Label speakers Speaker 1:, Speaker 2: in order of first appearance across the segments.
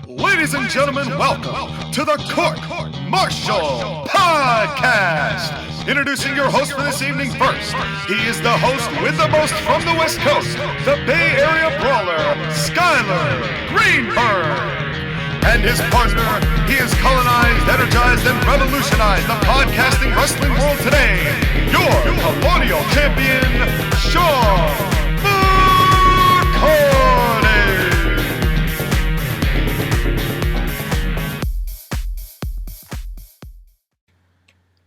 Speaker 1: Ladies and gentlemen, welcome to the Court-Martail Podcast. Introducing your host for this evening first. He is the host with the most from the West Coast, the Bay Area brawler, Skyler Greenberg. And his partner, he has colonized, energized, and revolutionized the podcasting wrestling world today. Your colonial champion, Swann.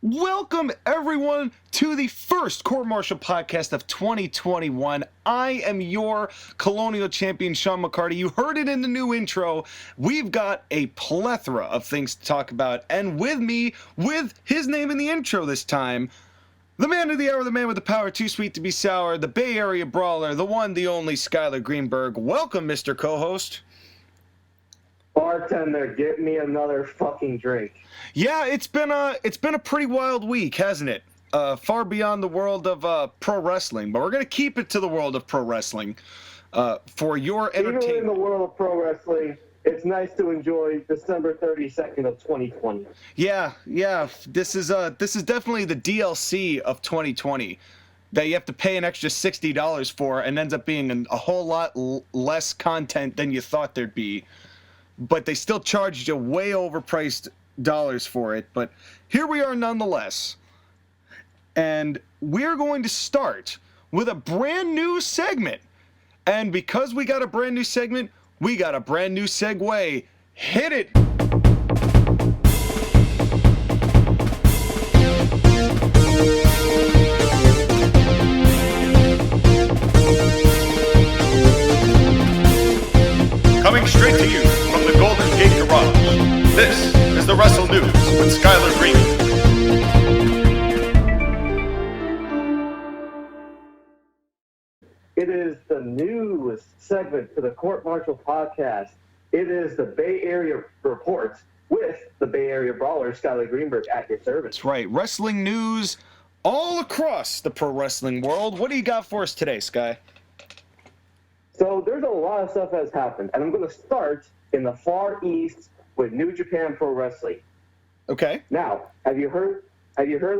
Speaker 1: Welcome, everyone, to the first Court-Martail podcast of 2021. I am your colonial champion, Sean McCarty. You heard it in the new intro. We've got a plethora of things to talk about. And with me, with his name in the intro this time, the man of the hour, the man with the power, too sweet to be sour, the Bay Area brawler, the one, the only, Skyler Greenberg. Welcome, Mr. Co-host.
Speaker 2: Bartender, get me another fucking drink.
Speaker 1: Yeah, it's been a pretty wild week, hasn't it? Far beyond the world of pro wrestling, but we're gonna keep it to the world of pro wrestling for your entertainment.
Speaker 2: Even in the world of pro wrestling, it's nice to enjoy December 32nd of 2020.
Speaker 1: Yeah. This is definitely the DLC of 2020 that you have to pay an extra $60 for, and ends up being a whole lot less content than you thought there'd be. But they still charged you way overpriced dollars for it. But here we are nonetheless. And we're going to start with a brand new segment. And because we got a brand new segment, we got a brand new segue. Hit it! Coming straight to you from the Golden Gate Garage, this is the Wrestle News with Skyler Green.
Speaker 2: It is the newest segment to the Court-Martail podcast. It is the Bay Area Report with the Bay Area brawler, Skyler Greenberg, at your service.
Speaker 1: That's right. Wrestling news all across the pro wrestling world. What do you got for us today, Sky?
Speaker 2: So there's a lot of stuff that's happened, and I'm going to start in the Far East with New Japan Pro Wrestling.
Speaker 1: Okay.
Speaker 2: Now, have you heard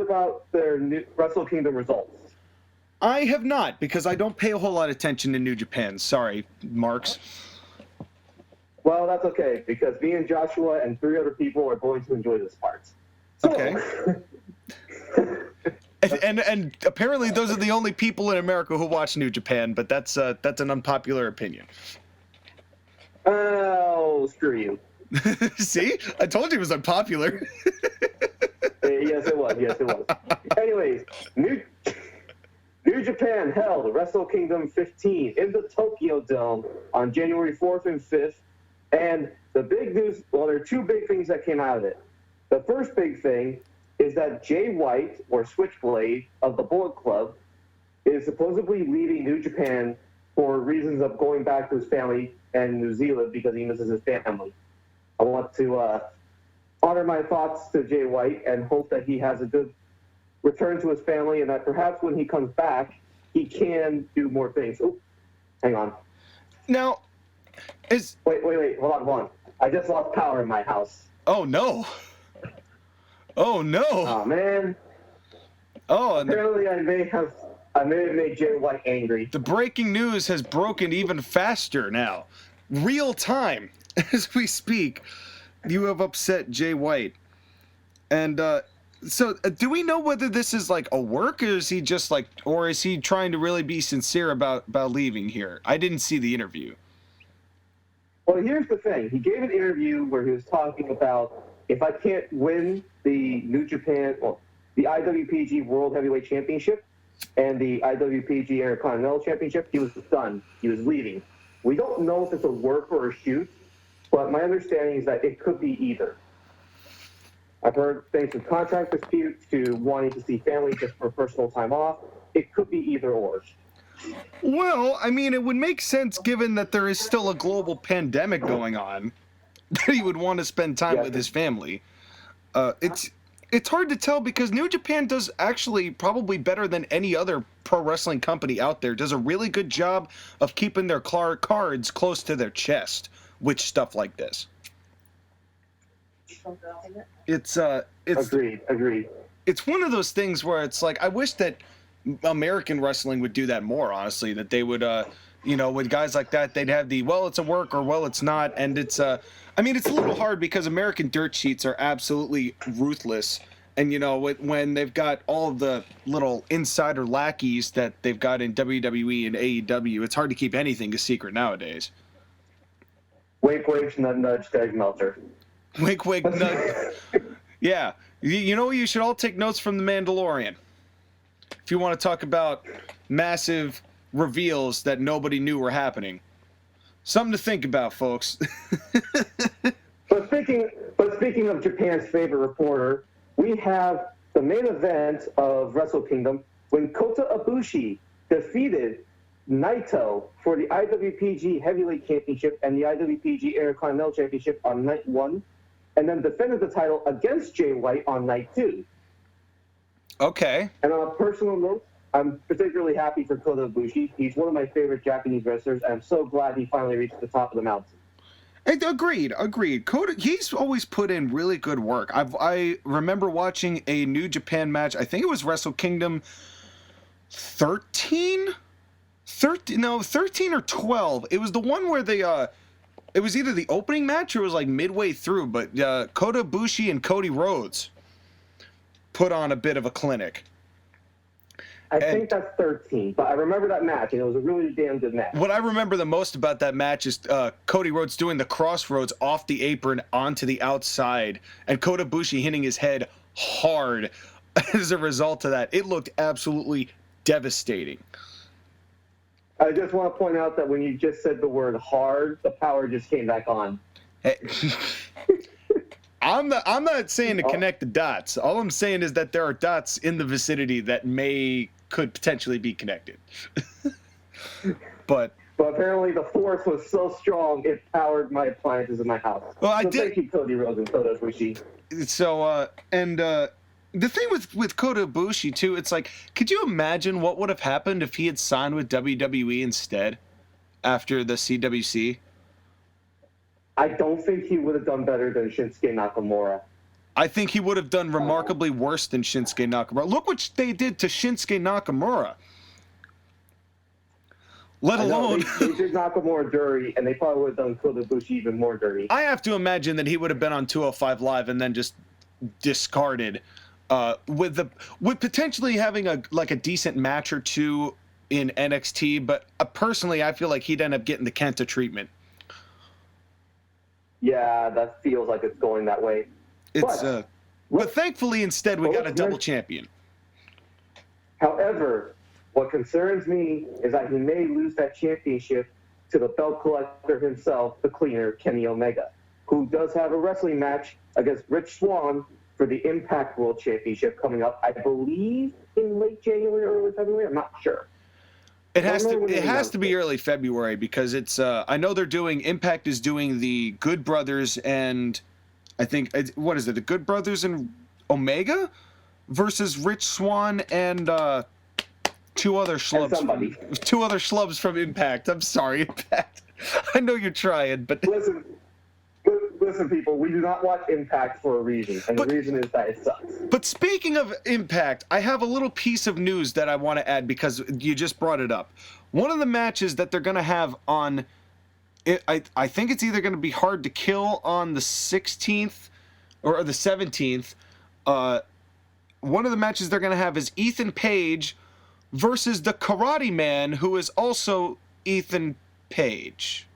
Speaker 2: about their new Wrestle Kingdom results?
Speaker 1: I have not, because I don't pay a whole lot of attention to New Japan. Sorry, Marks.
Speaker 2: Well, that's okay, because me and Joshua and 3 other people are going to enjoy this part. So,
Speaker 1: okay. And apparently those are the only people in America who watch New Japan, but that's an unpopular opinion.
Speaker 2: Oh, screw you.
Speaker 1: See? I told you it was unpopular.
Speaker 2: Yes, it was. Anyways, New Japan held Wrestle Kingdom 15 in the Tokyo Dome on January 4th and 5th. And the big news, well, there are 2 big things that came out of it. The first big thing is that Jay White, or Switchblade, of the Bullet Club, is supposedly leaving New Japan for reasons of going back to his family in New Zealand because he misses his family. I want to honor my thoughts to Jay White and hope that he has a good return to his family and that perhaps when he comes back, he can do more things. Oh, hang on.
Speaker 1: Now,
Speaker 2: Wait, hold on. I just lost power in my house.
Speaker 1: Oh, no. Oh, no.
Speaker 2: Oh, man.
Speaker 1: Oh, and
Speaker 2: apparently I may have made Jay White angry.
Speaker 1: The breaking news has broken even faster now. Real time, as we speak. You have upset Jay White. And so do we know whether this is like a work, or is he just like, or is he trying to really be sincere about leaving here? I didn't see the interview.
Speaker 2: Well, here's the thing. He gave an interview where he was talking about, if I can't win the New Japan, well, the IWPG World Heavyweight Championship and the IWPG Intercontinental Championship, he was done. He was leaving. We don't know if it's a work or a shoot, but my understanding is that it could be either. I've heard things from contract disputes to wanting to see family just for personal time off. It could be either or.
Speaker 1: Well, I mean, it would make sense given that there is still a global pandemic going on that he would want to spend time with his family. It's hard to tell because New Japan does actually probably better than any other pro wrestling company out there. Does a really good job of keeping their cards close to their chest with stuff like this. it's
Speaker 2: Agreed.
Speaker 1: it's one of those things where it's like I wish that American wrestling would do that more, honestly, that they would with guys like that, they'd have the well it's a work or well it's not, and it's I mean it's a little hard because American dirt sheets are absolutely ruthless, and when they've got all of the little insider lackeys that they've got in WWE and AEW, it's hard to keep anything a secret nowadays.
Speaker 2: Wink, wink, nudge, nudge, Dave Meltzer.
Speaker 1: Wink, wink, nudge. Yeah. You should all take notes from The Mandalorian. If you want to talk about massive reveals that nobody knew were happening. Something to think about, folks.
Speaker 2: But speaking of Japan's favorite reporter, we have the main event of Wrestle Kingdom when Kota Ibushi defeated Naito for the IWPG Heavyweight Championship and the IWPG Intercontinental Championship on night 1, and then defended the title against Jay White on night 2.
Speaker 1: Okay.
Speaker 2: And on a personal note, I'm particularly happy for Kota Ibushi. He's one of my favorite Japanese wrestlers, and I'm so glad he finally reached the top of the mountain.
Speaker 1: Agreed. Kota, he's always put in really good work. I remember watching a New Japan match. I think it was Wrestle Kingdom 13 or 12. It was the one where it was either the opening match or it was like midway through, but Kota Ibushi and Cody Rhodes put on a bit of a clinic.
Speaker 2: I think that's 13, but I remember that match, and it was a really damn good match.
Speaker 1: What I remember the most about that match is Cody Rhodes doing the crossroads off the apron onto the outside, and Kota Ibushi hitting his head hard as a result of that. It looked absolutely devastating.
Speaker 2: I just want to point out that when you just said the word hard, the power just came back on.
Speaker 1: Hey, I'm not saying to connect the dots. All I'm saying is that there are dots in the vicinity that could potentially be connected. But
Speaker 2: apparently the force was so strong it powered my appliances in my house.
Speaker 1: Well,
Speaker 2: thank you, Cody Rhodes and Kota Ibushi.
Speaker 1: So the thing with Kota Ibushi too, it's like, could you imagine what would have happened if he had signed with WWE instead after the CWC?
Speaker 2: I don't think he would have done better than Shinsuke Nakamura.
Speaker 1: I think he would have done remarkably worse than Shinsuke Nakamura. Look what they did to Shinsuke Nakamura. Let alone...
Speaker 2: They did Nakamura dirty, and they probably would have done Kota Ibushi even more dirty.
Speaker 1: I have to imagine that he would have been on 205 Live and then just discarded with potentially having a decent match or two in NXT, but personally I feel like he'd end up getting the Kenta treatment.
Speaker 2: Yeah, that feels like it's going that way.
Speaker 1: But thankfully instead we got a double champion.
Speaker 2: However, what concerns me is that he may lose that championship to the belt collector himself, the cleaner, Kenny Omega, who does have a wrestling match against Rich Swann for the Impact World Championship coming up, I believe, in late January or early February. I'm not sure.
Speaker 1: It has to be early February because it's I know they're doing Impact is doing the Good Brothers and I think what is it, the Good Brothers and Omega versus Rich Swann and two other schlubs from Impact. I'm sorry, Impact. I know you're trying, but
Speaker 2: listen, people, we do not watch Impact for a reason, and the reason is that it sucks.
Speaker 1: But speaking of Impact, I have a little piece of news that I want to add because you just brought it up. One of the matches that they're going to have on, I think it's either going to be Hard to Kill on the 16th or the 17th. One of the matches they're going to have is Ethan Page versus the Karate Man, who is also Ethan Page.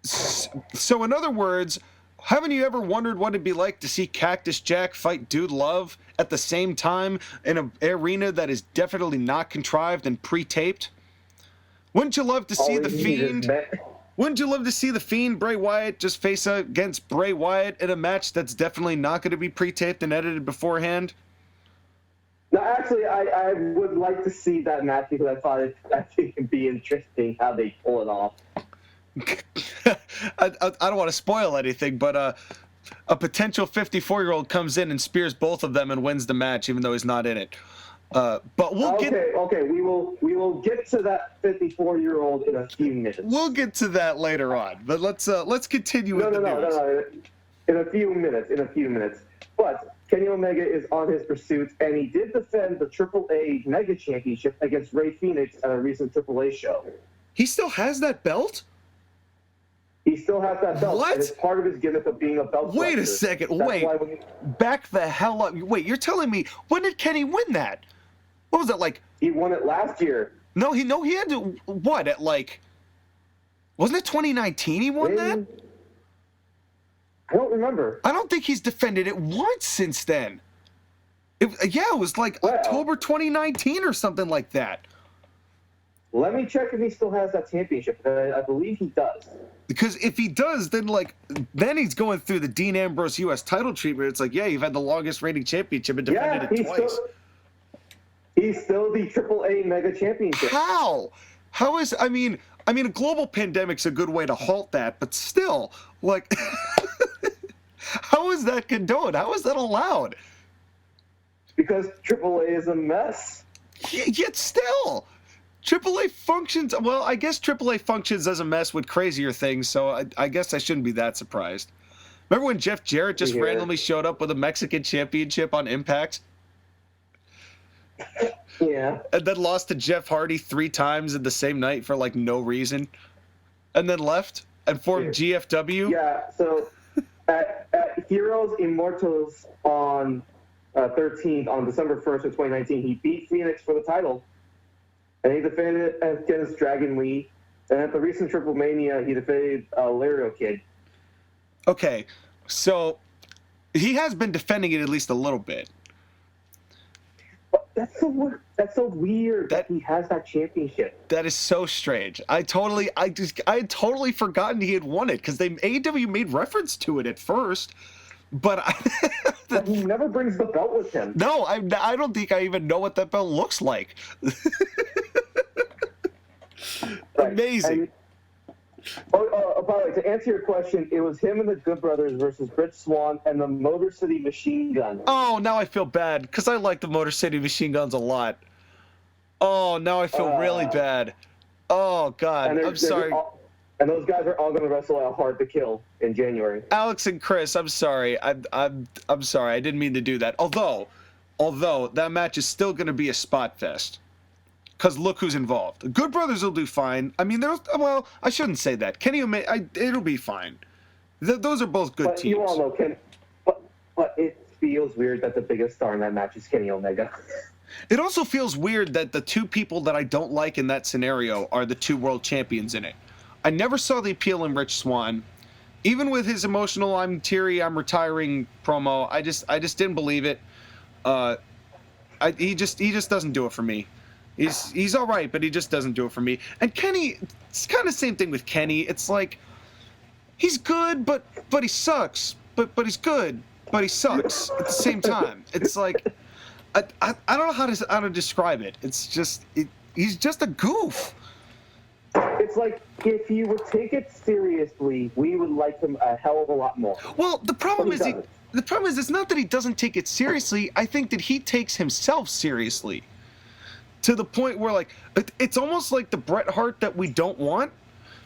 Speaker 1: So in other words, haven't you ever wondered what it'd be like to see Cactus Jack fight Dude Love at the same time in an arena that is definitely not contrived and pre-taped? Wouldn't you love to see The Fiend? Wouldn't you love to see The Fiend, Bray Wyatt, just face against Bray Wyatt in a match that's definitely not going to be pre-taped and edited beforehand?
Speaker 2: No, actually, I would like to see that match because I think it'd be interesting how they pull it off.
Speaker 1: I don't want to spoil anything, but a potential 54-year-old comes in and spears both of them and wins the match, even though he's not in it. But we'll get.
Speaker 2: Okay. We will get to that 54-year-old in a few minutes.
Speaker 1: We'll get to that later on. But let's continue with the news.
Speaker 2: No. In a few minutes. But Kenny Omega is on his pursuit, and he did defend the AAA Mega Championship against Rey Fenix at a recent AAA show.
Speaker 1: He still has that belt?
Speaker 2: He still has that belt.
Speaker 1: What?
Speaker 2: And it's part of his gimmick of being a belt
Speaker 1: Wait a
Speaker 2: collector.
Speaker 1: second.
Speaker 2: That's
Speaker 1: Wait. Back the hell up. Wait, you're telling me, when did Kenny win that? What was that, like?
Speaker 2: He won it last year.
Speaker 1: No, he had to, what, at like, wasn't it 2019 he won that?
Speaker 2: I don't remember.
Speaker 1: I don't think he's defended it once since then. It was like October 2019 or something like that.
Speaker 2: Let me check if he still has that championship. I believe he does.
Speaker 1: Because if he does, then he's going through the Dean Ambrose U.S. title treatment. It's like, yeah, you've had the longest reigning championship and defended it twice.
Speaker 2: He's still the AAA Mega Championship.
Speaker 1: How? How is, I mean, a global pandemic's a good way to halt that, but still, like, how is that condoned? How is that allowed?
Speaker 2: Because AAA is a mess.
Speaker 1: Yet still, AAA functions, well, I guess AAA functions as a mess with crazier things, so I guess I shouldn't be that surprised. Remember when Jeff Jarrett just randomly showed up with a Mexican championship on Impact?
Speaker 2: Yeah.
Speaker 1: And then lost to Jeff Hardy 3 times in the same night for, like, no reason. And then left and formed GFW?
Speaker 2: Yeah, so at Heroes Immortals on 13th, on December 1st of 2019, he beat Phoenix for the title. And he defended it against Dragon Lee. And at the recent Triple Mania, he defended Lario Kid.
Speaker 1: Okay, so he has been defending it at least a little bit.
Speaker 2: But that's so weird that he has that championship.
Speaker 1: That is so strange. I had totally forgotten he had won it because AEW made reference to it at first, but
Speaker 2: but he never brings the belt with him.
Speaker 1: No, I don't think I even know what that belt looks like.
Speaker 2: Right.
Speaker 1: Amazing.
Speaker 2: By the way, to answer your question, it was him and the Good Brothers versus Rich Swann and the Motor City Machine Guns.
Speaker 1: Oh, now I feel bad because I like the Motor City Machine Guns a lot. Oh, now I feel really bad. Oh, God, I'm sorry.
Speaker 2: And those guys are all going to wrestle out Hard to Kill in January.
Speaker 1: Alex and Chris, I'm sorry. I'm sorry. I didn't mean to do that. Although that match is still going to be a spot fest. Because look who's involved. The Good Brothers will do fine. I mean, I shouldn't say that. Kenny Omega, it'll be fine. Those are both good teams.
Speaker 2: You all know but it feels weird that the biggest star in that match is Kenny Omega.
Speaker 1: It also feels weird that the 2 people that I don't like in that scenario are the 2 world champions in it. I never saw the appeal in Rich Swann. Even with his emotional "I'm teary, I'm retiring" promo, I just didn't believe it. He just doesn't do it for me. He's all right, but he just doesn't do it for me. And Kenny, it's kind of the same thing with Kenny. It's like he's good, but he sucks. But he's good, but he sucks at the same time. It's like I don't know how to describe it. It's just he's just a goof.
Speaker 2: It's like if you would take it seriously, we would like him a hell of a lot more.
Speaker 1: Well, the problem is it's not that he doesn't take it seriously. I think that he takes himself seriously. To the point where, like, it's almost like the Bret Hart that we don't want,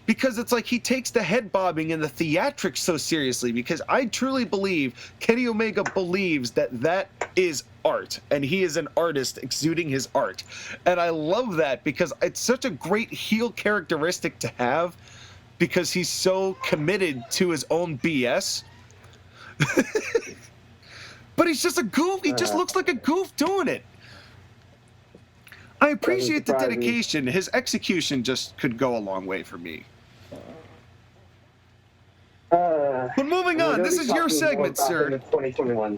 Speaker 1: because it's like he takes the head bobbing and the theatrics so seriously, because I truly believe Kenny Omega believes that is art, and he is an artist exuding his art. And I love that because it's such a great heel characteristic to have, because he's so committed to his own BS. But he's just a goof. He just looks like a goof doing it. I appreciate the dedication. His execution just could go a long way for me. But moving on, this is your segment, sir.
Speaker 2: 2021.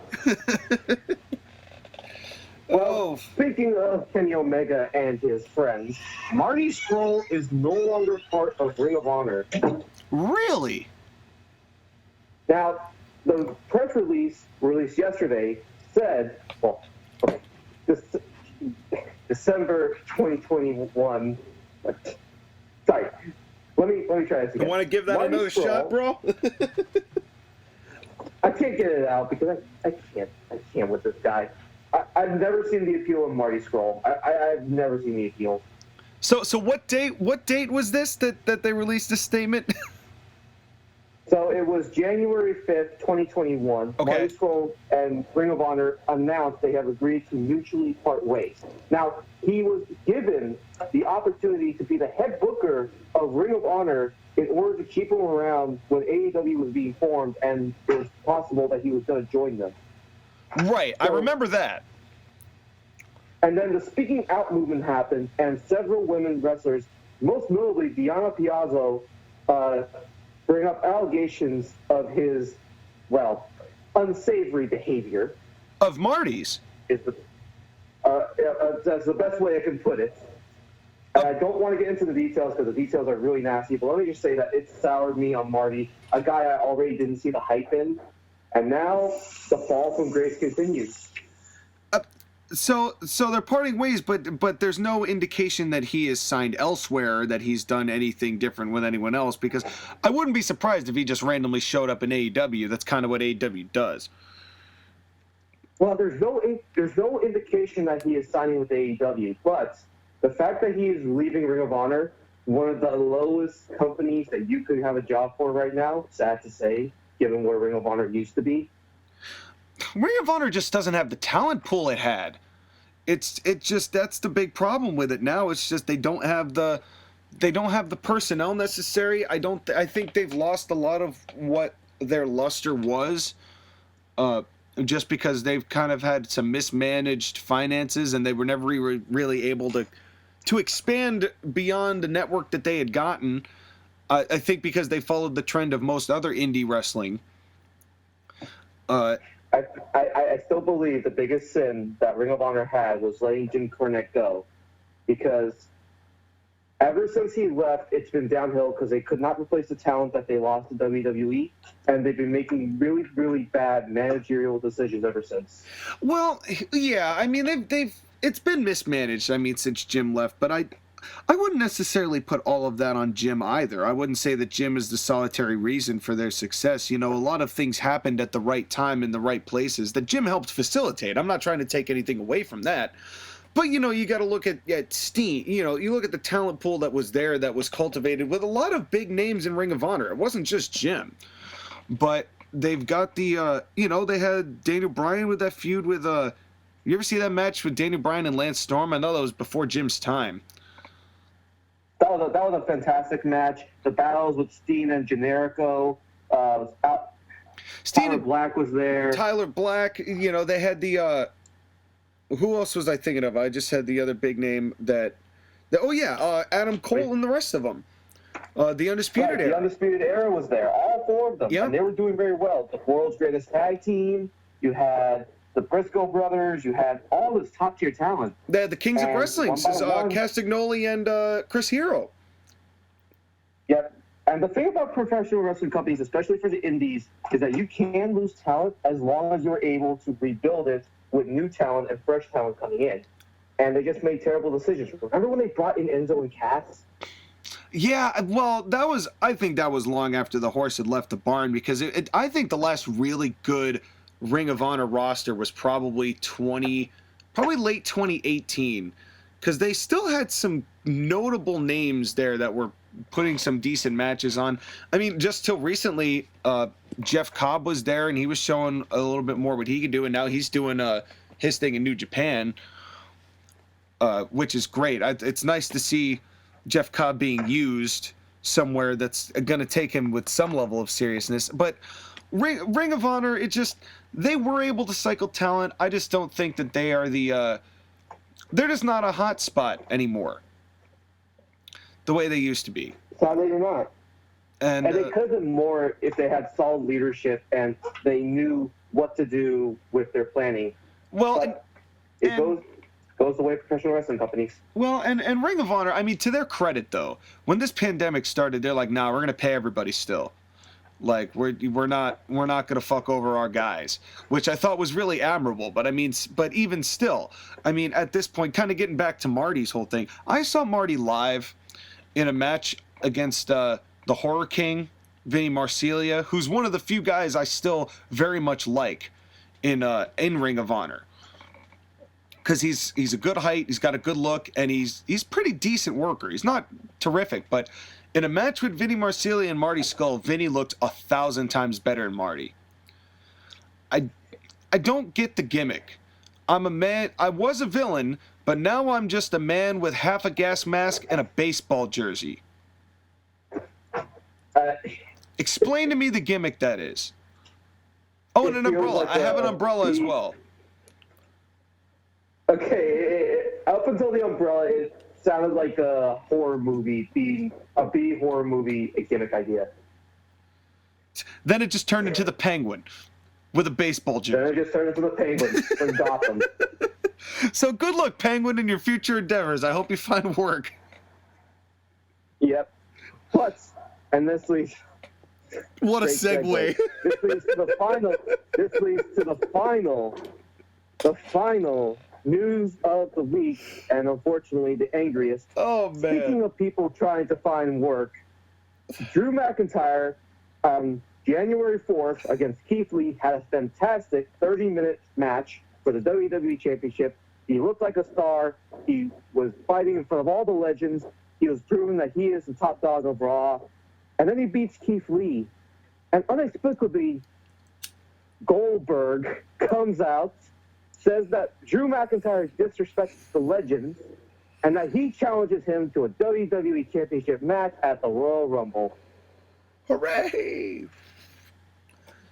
Speaker 2: Well, speaking of Kenny Omega and his friends, Marty Scurll is no longer part of Ring of Honor.
Speaker 1: Really?
Speaker 2: Now, the press release released yesterday said, well, okay, December 2021. Sorry. Let me try this again.
Speaker 1: You want to give that another shot, bro?
Speaker 2: I can't get it out because I can't with this guy. I've never seen the appeal of Marty Scurll. I've never seen the appeal.
Speaker 1: So what date was this that they released this statement?
Speaker 2: So it was January 5th, 2021.
Speaker 1: Okay.
Speaker 2: Marty Scurll and Ring of Honor announced they have agreed to mutually part ways. Now, he was given the opportunity to be the head booker of Ring of Honor in order to keep him around when AEW was being formed and it was possible that he was going to join them.
Speaker 1: Right, I remember that.
Speaker 2: And then the speaking out movement happened, and several women wrestlers, most notably Deonna Purrazzo, bring up allegations of his, well, unsavory behavior.
Speaker 1: Of Marty's?
Speaker 2: That's the best way I can put it. And I don't want to get into the details because the details are really nasty, but let me just say that it soured me on Marty, a guy I already didn't see the hype in, and now the fall from grace continues.
Speaker 1: So they're parting ways, but there's no indication that he is signed elsewhere, that he's done anything different with anyone else, because I wouldn't be surprised if he just randomly showed up in AEW. That's kind of what AEW does.
Speaker 2: Well, there's no indication that he is signing with AEW, but the fact that he is leaving Ring of Honor, one of the lowest companies that you could have a job for right now, sad to say, given where Ring of Honor used to be.
Speaker 1: Ring of Honor just doesn't have the talent pool it had. It's just, that's the big problem with it now. It's just they don't have the personnel necessary. I think they've lost a lot of what their luster was, just because they've kind of had some mismanaged finances and they were never really able to expand beyond the network that they had gotten. I think because they followed the trend of most other indie wrestling.
Speaker 2: I still believe the biggest sin that Ring of Honor had was letting Jim Cornette go, because ever since he left, it's been downhill because they could not replace the talent that they lost to WWE, and they've been making really, really bad managerial decisions ever since.
Speaker 1: Well, yeah, I mean it's been mismanaged. I mean, since Jim left, but I wouldn't necessarily put all of that on Jim either. I wouldn't say that Jim is the solitary reason for their success. You know, a lot of things happened at the right time in the right places that Jim helped facilitate. I'm not trying to take anything away from that. But, you know, you got to look at Steen. You know, you look at the talent pool that was there, that was cultivated with a lot of big names in Ring of Honor. It wasn't just Jim. But they've got the, they had Daniel Bryan with that feud with, you ever see that match with Daniel Bryan and Lance Storm? I know that was before Jim's time.
Speaker 2: That was a fantastic match. The battles with Steen and Generico, Tyler Black was there.
Speaker 1: Tyler Black, you know, they had the, who else was I thinking of? I just had the other big name Adam Cole and the rest of them. The Undisputed Era.
Speaker 2: The Undisputed Era was there. All four of them.
Speaker 1: Yep.
Speaker 2: And they were doing very well. The world's greatest tag team. You had the Briscoe brothers. You had all this top-tier talent.
Speaker 1: They had the Kings of Wrestling. Castagnoli and Chris Hero.
Speaker 2: Yep. And the thing about professional wrestling companies, especially for the indies, is that you can lose talent as long as you're able to rebuild it with new talent and fresh talent coming in. And they just made terrible decisions. Remember when they brought in Enzo and Cass?
Speaker 1: Yeah, well, I think that was long after the horse had left the barn, because I think the last really good Ring of Honor roster was probably late 2018, because they still had some notable names there that were putting some decent matches on. I mean, just till recently, Jeff Cobb was there, and he was showing a little bit more what he could do, and now he's doing his thing in New Japan, which is great. It's nice to see Jeff Cobb being used somewhere that's going to take him with some level of seriousness. But Ring of Honor, they were able to cycle talent. I just don't think that they are they're just not a hot spot anymore the way they used to be.
Speaker 2: Sadly, they're not. And they could have been more if they had solid leadership and they knew what to do with their planning.
Speaker 1: Well,
Speaker 2: it goes the way of professional wrestling companies.
Speaker 1: Well, and Ring of Honor, I mean, to their credit, though, when this pandemic started, they're like, nah, we're going to pay everybody still. Like, we're not going to fuck over our guys, which I thought was really admirable. But I mean, but even still, I mean, at this point, kind of getting back to Marty's whole thing, I saw Marty live in a match against the Horror King, Vinny Marseglia, who's one of the few guys I still very much like in Ring of Honor. because he's a good height, he's got a good look, and he's pretty decent worker. He's not terrific, but in a match with Vinny Marseglia and Marty Scurll, Vinny looked 1,000 times better than Marty. I don't get the gimmick. I'm a man. I was a villain, but now I'm just a man with half a gas mask and a baseball jersey. Explain to me the gimmick that is. Oh, and an umbrella.
Speaker 2: Like
Speaker 1: I have an umbrella as well.
Speaker 2: Okay, up until the umbrella, it sounded like a horror movie, a B horror movie gimmick idea.
Speaker 1: Then it just turned into the Penguin with a baseball jersey.
Speaker 2: Then it just turned into the Penguin from Gotham.
Speaker 1: So good luck, Penguin, in your future endeavors. I hope you find work.
Speaker 2: Yep. But, and this leads...
Speaker 1: What a segue.
Speaker 2: This leads to the final... This leads to the final news of the week, and unfortunately the angriest.
Speaker 1: Oh, man.
Speaker 2: Speaking of people trying to find work, Drew McIntyre, January 4th against Keith Lee, had a fantastic 30-minute match for the WWE Championship. He looked like a star. He was fighting in front of all the legends. He was proving that he is the top dog of Raw. And then he beats Keith Lee. And unexplicably, Goldberg comes out, says that Drew McIntyre disrespects the legends, and that he challenges him to a WWE Championship match at the Royal Rumble.
Speaker 1: Hooray!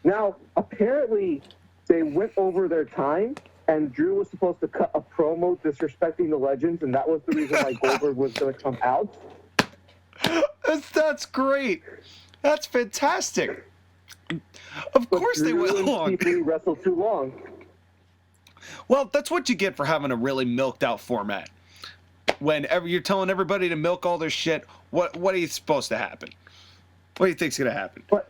Speaker 2: Now, apparently, they went over their time, and Drew was supposed to cut a promo disrespecting the legends, and that was the reason why Goldberg was going to come out.
Speaker 1: That's great. That's fantastic. Of course they went long.
Speaker 2: People wrestled too long.
Speaker 1: Well, that's what you get for having a really milked out format. Whenever you're telling everybody to milk all their shit, what are you supposed to happen? What do you think's gonna happen?
Speaker 2: But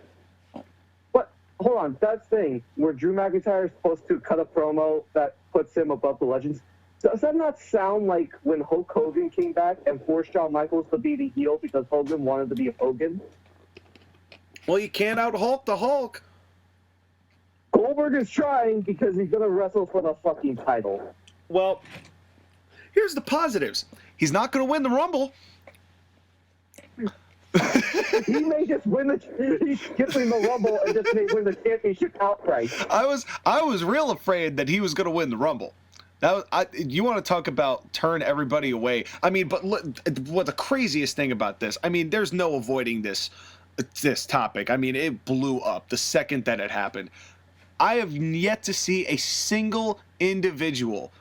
Speaker 2: hold on, that thing where Drew McIntyre is supposed to cut a promo that puts him above the legends, does that not sound like when Hulk Hogan came back and forced Shawn Michaels to be the heel because Hogan wanted to be a Hogan?
Speaker 1: Well, you can't out-Hulk the Hulk.
Speaker 2: Goldberg is trying because he's going to wrestle for the fucking title.
Speaker 1: Well, here's the positives. He's not going to win the Rumble.
Speaker 2: He may just win he's skipping the Rumble and just may win the championship outright.
Speaker 1: I was real afraid that he was going to win the Rumble. You want to talk about turn everybody away? I mean, but what the craziest thing about this? I mean, there's no avoiding this topic. I mean, it blew up the second that it happened. I have yet to see a single individual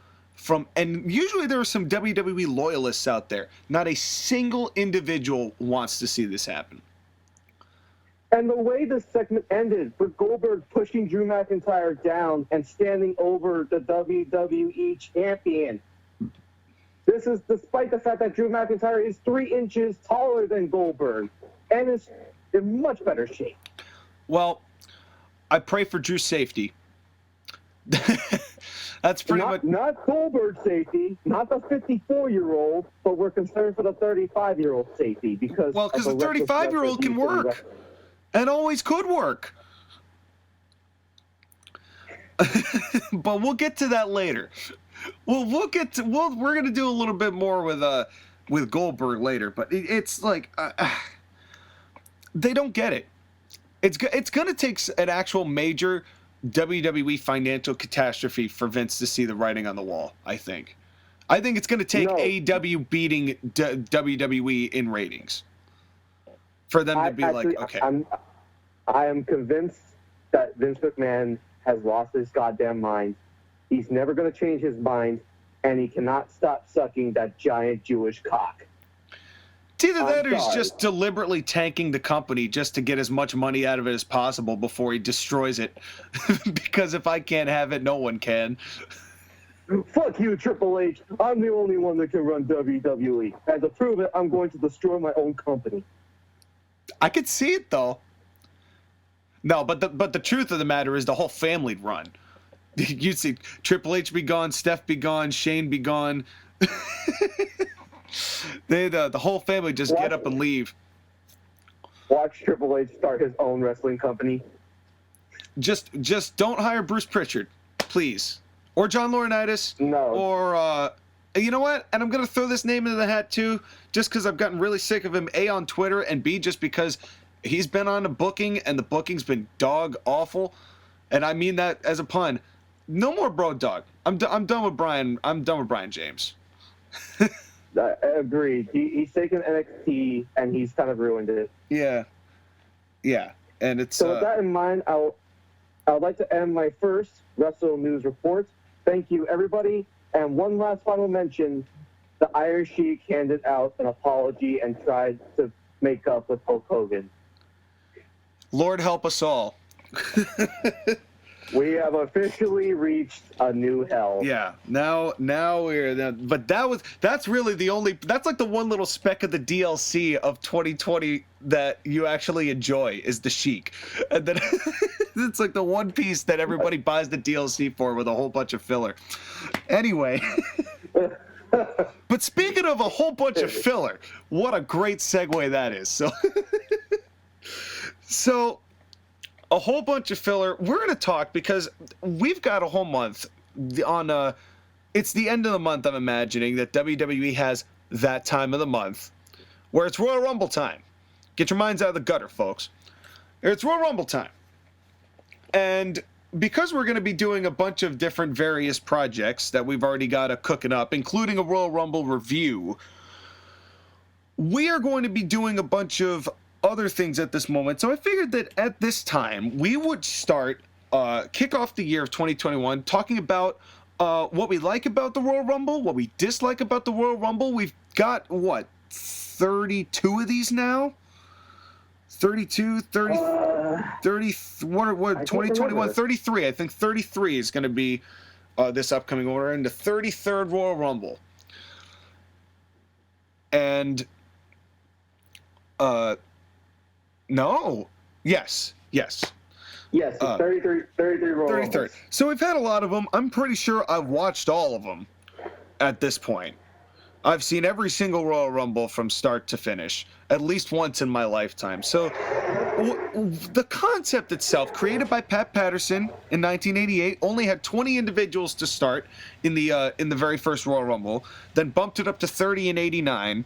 Speaker 1: and usually there are some WWE loyalists out there. Not a single individual wants to see this happen.
Speaker 2: And the way this segment ended, with Goldberg pushing Drew McIntyre down and standing over the WWE champion. This is despite the fact that Drew McIntyre is 3 inches taller than Goldberg and is in much better shape.
Speaker 1: Well, I pray for Drew's safety. That's pretty much...
Speaker 2: Not Goldberg's safety, not the 54-year-old, but we're concerned for the 35-year-old safety because...
Speaker 1: Well, because the 35-year-old can work. And always could work. But we'll get to that later. We're gonna do a little bit more with Goldberg later, but it's like they don't get it. It's gonna take an actual major WWE financial catastrophe for Vince to see the writing on the wall. I think it's gonna take AEW beating WWE in ratings for them to be okay.
Speaker 2: I am convinced that Vince McMahon has lost his goddamn mind. He's never going to change his mind, and he cannot stop sucking that giant Jewish cock.
Speaker 1: It's either that or he's just deliberately tanking the company just to get as much money out of it as possible before he destroys it. Because if I can't have it, no one can.
Speaker 2: Fuck you, Triple H. I'm the only one that can run WWE. And to prove it, I'm going to destroy my own company.
Speaker 1: I could see it, though. No, but the truth of the matter is the whole family'd run. You'd see Triple H be gone, Steph be gone, Shane be gone. The whole family just get up and leave.
Speaker 2: Watch Triple H start his own wrestling company.
Speaker 1: Just don't hire Bruce Pritchard, please. or John Laurinaitis,
Speaker 2: No.
Speaker 1: or you know what? And I'm gonna throw this name into the hat too, just because I've gotten really sick of him. A, on Twitter, and B, just because he's been on a booking and the booking's been dog awful, and I mean that as a pun. No more Broad Dog. I'm done with Brian. I'm done with Brian James.
Speaker 2: Agreed. He's taken NXT and he's kind of ruined it.
Speaker 1: Yeah, and it's
Speaker 2: so with that in mind, I would like to end my first Wrestle News report. Thank you, everybody. And one last final mention: the Iron Sheik handed out an apology and tried to make up with Hulk Hogan.
Speaker 1: Lord help us all.
Speaker 2: We have officially reached a new hell.
Speaker 1: Yeah, now we're, but that's really the only, that's like the one little speck of the DLC of 2020 that you actually enjoy is the Sheik. And then it's like the one piece that everybody buys the DLC for with a whole bunch of filler. Anyway, but speaking of a whole bunch of filler, what a great segue that is. So a whole bunch of filler. We're going to talk because we've got a whole month on, it's the end of the month, I'm imagining, that WWE has that time of the month where it's Royal Rumble time. Get your minds out of the gutter, folks. It's Royal Rumble time. And because we're going to be doing a bunch of different various projects that we've already got cooking up, including a Royal Rumble review, we are going to be doing a bunch of other things at this moment. So I figured that at this time we would start kick off the year of 2021 talking about what we like about the Royal Rumble, what we dislike about the Royal Rumble. We've got what, 32 of these now? 32, 30, 30, what 2021, 33. I think 33 is going to be this upcoming order, in the 33rd Royal Rumble. And no. Yes.
Speaker 2: Yes, it's 33 Royal
Speaker 1: 33rd.
Speaker 2: Rumbles.
Speaker 1: So we've had a lot of them. I'm pretty sure I've watched all of them at this point. I've seen every single Royal Rumble from start to finish, at least once in my lifetime. So the concept itself, created by Pat Patterson in 1988, only had 20 individuals to start in the very first Royal Rumble, then bumped it up to 30 in 89.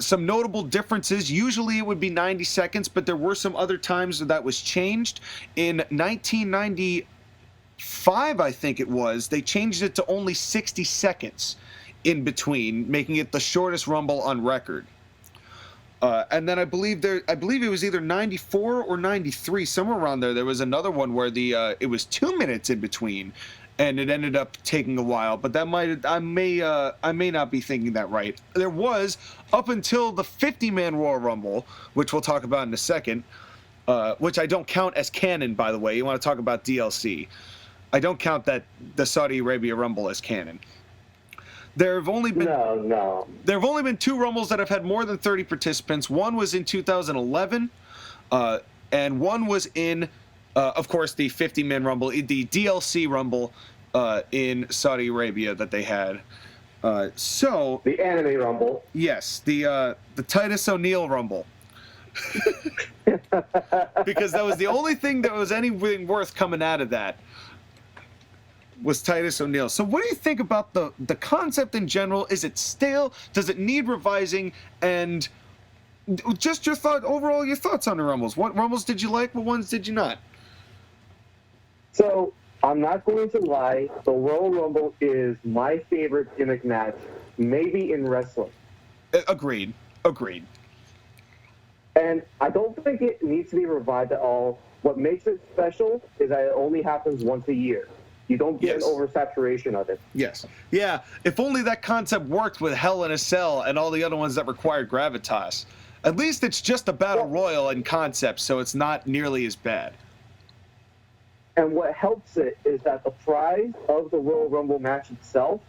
Speaker 1: Some notable differences. Usually it would be 90 seconds, but there were some other times that was changed. In 1995, I think it was, they changed it to only 60 seconds in between, making it the shortest Rumble on record. And then I believe it was either 94 or 93, somewhere around there. There was another one where it was 2 minutes in between, and it ended up taking a while. But I may not be thinking that right. There was, up until the 50-man Royal Rumble, which we'll talk about in a second, which I don't count as canon, by the way. You want to talk about DLC? I don't count the Saudi Arabia Rumble as canon. There have only been There have only been 2 Rumbles that have had more than 30 participants. One was in 2011, and one was in, of course, the 50-man Rumble, the DLC Rumble in Saudi Arabia that they had. So
Speaker 2: the anime Rumble.
Speaker 1: Yes, the Titus O'Neil Rumble. Because that was the only thing that was anything worth coming out of that. Was Titus O'Neil. So what do you think about the concept in general? Is it stale? Does it need revising? And just your thoughts on the Rumbles. What Rumbles did you like? What ones did you not?
Speaker 2: So I'm not going to lie. The Royal Rumble is my favorite gimmick match, maybe in wrestling.
Speaker 1: Agreed.
Speaker 2: And I don't think it needs to be revived at all. What makes it special is that it only happens once a year. You don't get an oversaturation of it.
Speaker 1: Yes. Yeah, if only that concept worked with Hell in a Cell and all the other ones that required gravitas. At least it's just a battle royal in concept, so it's not nearly as bad.
Speaker 2: And what helps it is that the prize of the Royal Rumble match itself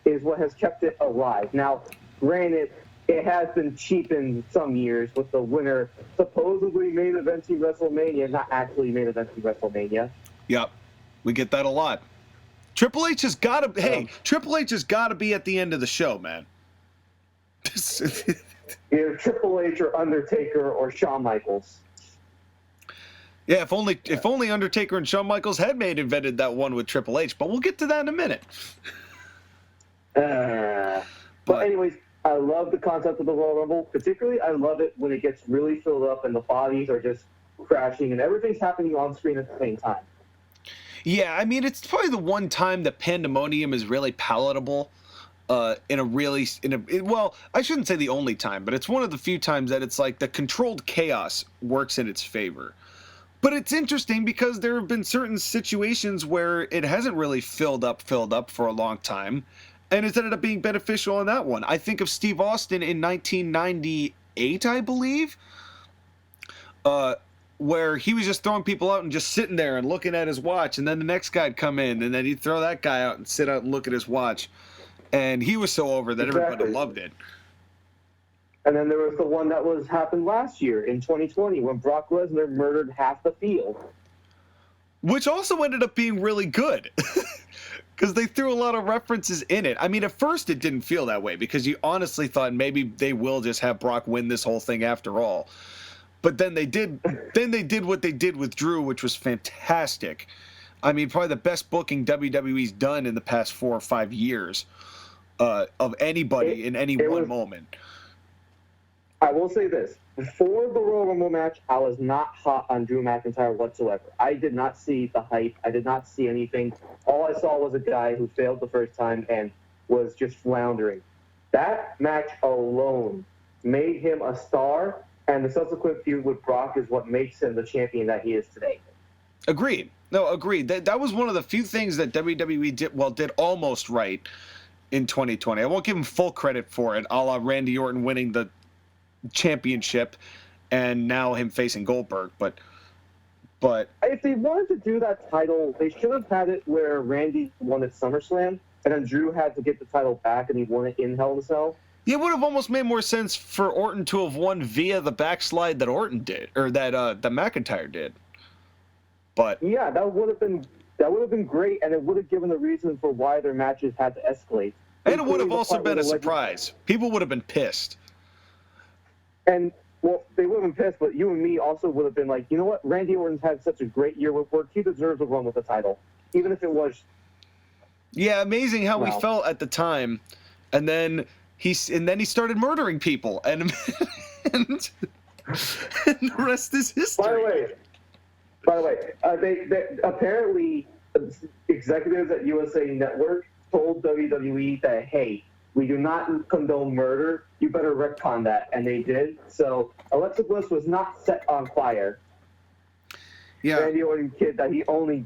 Speaker 2: is what has kept it alive. Now, granted, it has been cheapened some years with the winner supposedly main eventing WrestleMania, not actually main eventing WrestleMania.
Speaker 1: Yep. We get that a lot. Triple H has got to be at the end of the show, man.
Speaker 2: Either Triple H or Undertaker or Shawn Michaels.
Speaker 1: Yeah, if only Undertaker and Shawn Michaels had invented that one with Triple H, but we'll get to that in a minute.
Speaker 2: But anyways, I love the concept of the Royal Rumble. Particularly, I love it when it gets really filled up and the bodies are just crashing and everything's happening on screen at the same time.
Speaker 1: Yeah, I mean, it's probably the one time that Pandemonium is really palatable. Well, I shouldn't say the only time, but it's one of the few times that it's like the controlled chaos works in its favor. But it's interesting because there have been certain situations where it hasn't really filled up for a long time, and it's ended up being beneficial on that one. I think of Steve Austin in 1998, I believe, where he was just throwing people out and just sitting there and looking at his watch, and then the next guy'd come in, and then he'd throw that guy out and sit out and look at his watch. And he was so over that everybody loved it.
Speaker 2: And then there was the one that happened last year in 2020 when Brock Lesnar murdered half the field.
Speaker 1: Which also ended up being really good. Because they threw a lot of references in it. I mean, at first it didn't feel that way because you honestly thought maybe they will just have Brock win this whole thing after all. But then they did what they did with Drew, which was fantastic. I mean, probably the best booking WWE's done in the past 4 or 5 years of anybody in any one moment.
Speaker 2: I will say this. Before the Royal Rumble match, I was not hot on Drew McIntyre whatsoever. I did not see the hype. I did not see anything. All I saw was a guy who failed the first time and was just floundering. That match alone made him a star, and the subsequent feud with Brock is what makes him the champion that he is today.
Speaker 1: Agreed. No, agreed. That was one of the few things that WWE did almost right in 2020. I won't give him full credit for it, a la Randy Orton winning the championship and now him facing Goldberg, but
Speaker 2: if they wanted to do that title, they should have had it where Randy won at SummerSlam and then Drew had to get the title back and he won it in Hell in a Cell.
Speaker 1: It would have almost made more sense for Orton to have won via the backslide that Orton did, or that McIntyre did. But
Speaker 2: yeah, that would have been great, and it would have given a reason for why their matches had to escalate.
Speaker 1: And it would have also been a surprise. People would have been pissed.
Speaker 2: And, well, they would have been pissed, but you and me also would have been like, you know what? Randy Orton's had such a great year with work. He deserves a run with the title, even if it was...
Speaker 1: Yeah, amazing how we felt at the time. And then he started murdering people. And the rest is history.
Speaker 2: By the way, they apparently executives at USA Network told WWE that, hey, we do not condone murder. You better retcon that, and they did. So Alexa Bliss was not set on fire.
Speaker 1: Yeah,
Speaker 2: Randy Orton kid that he only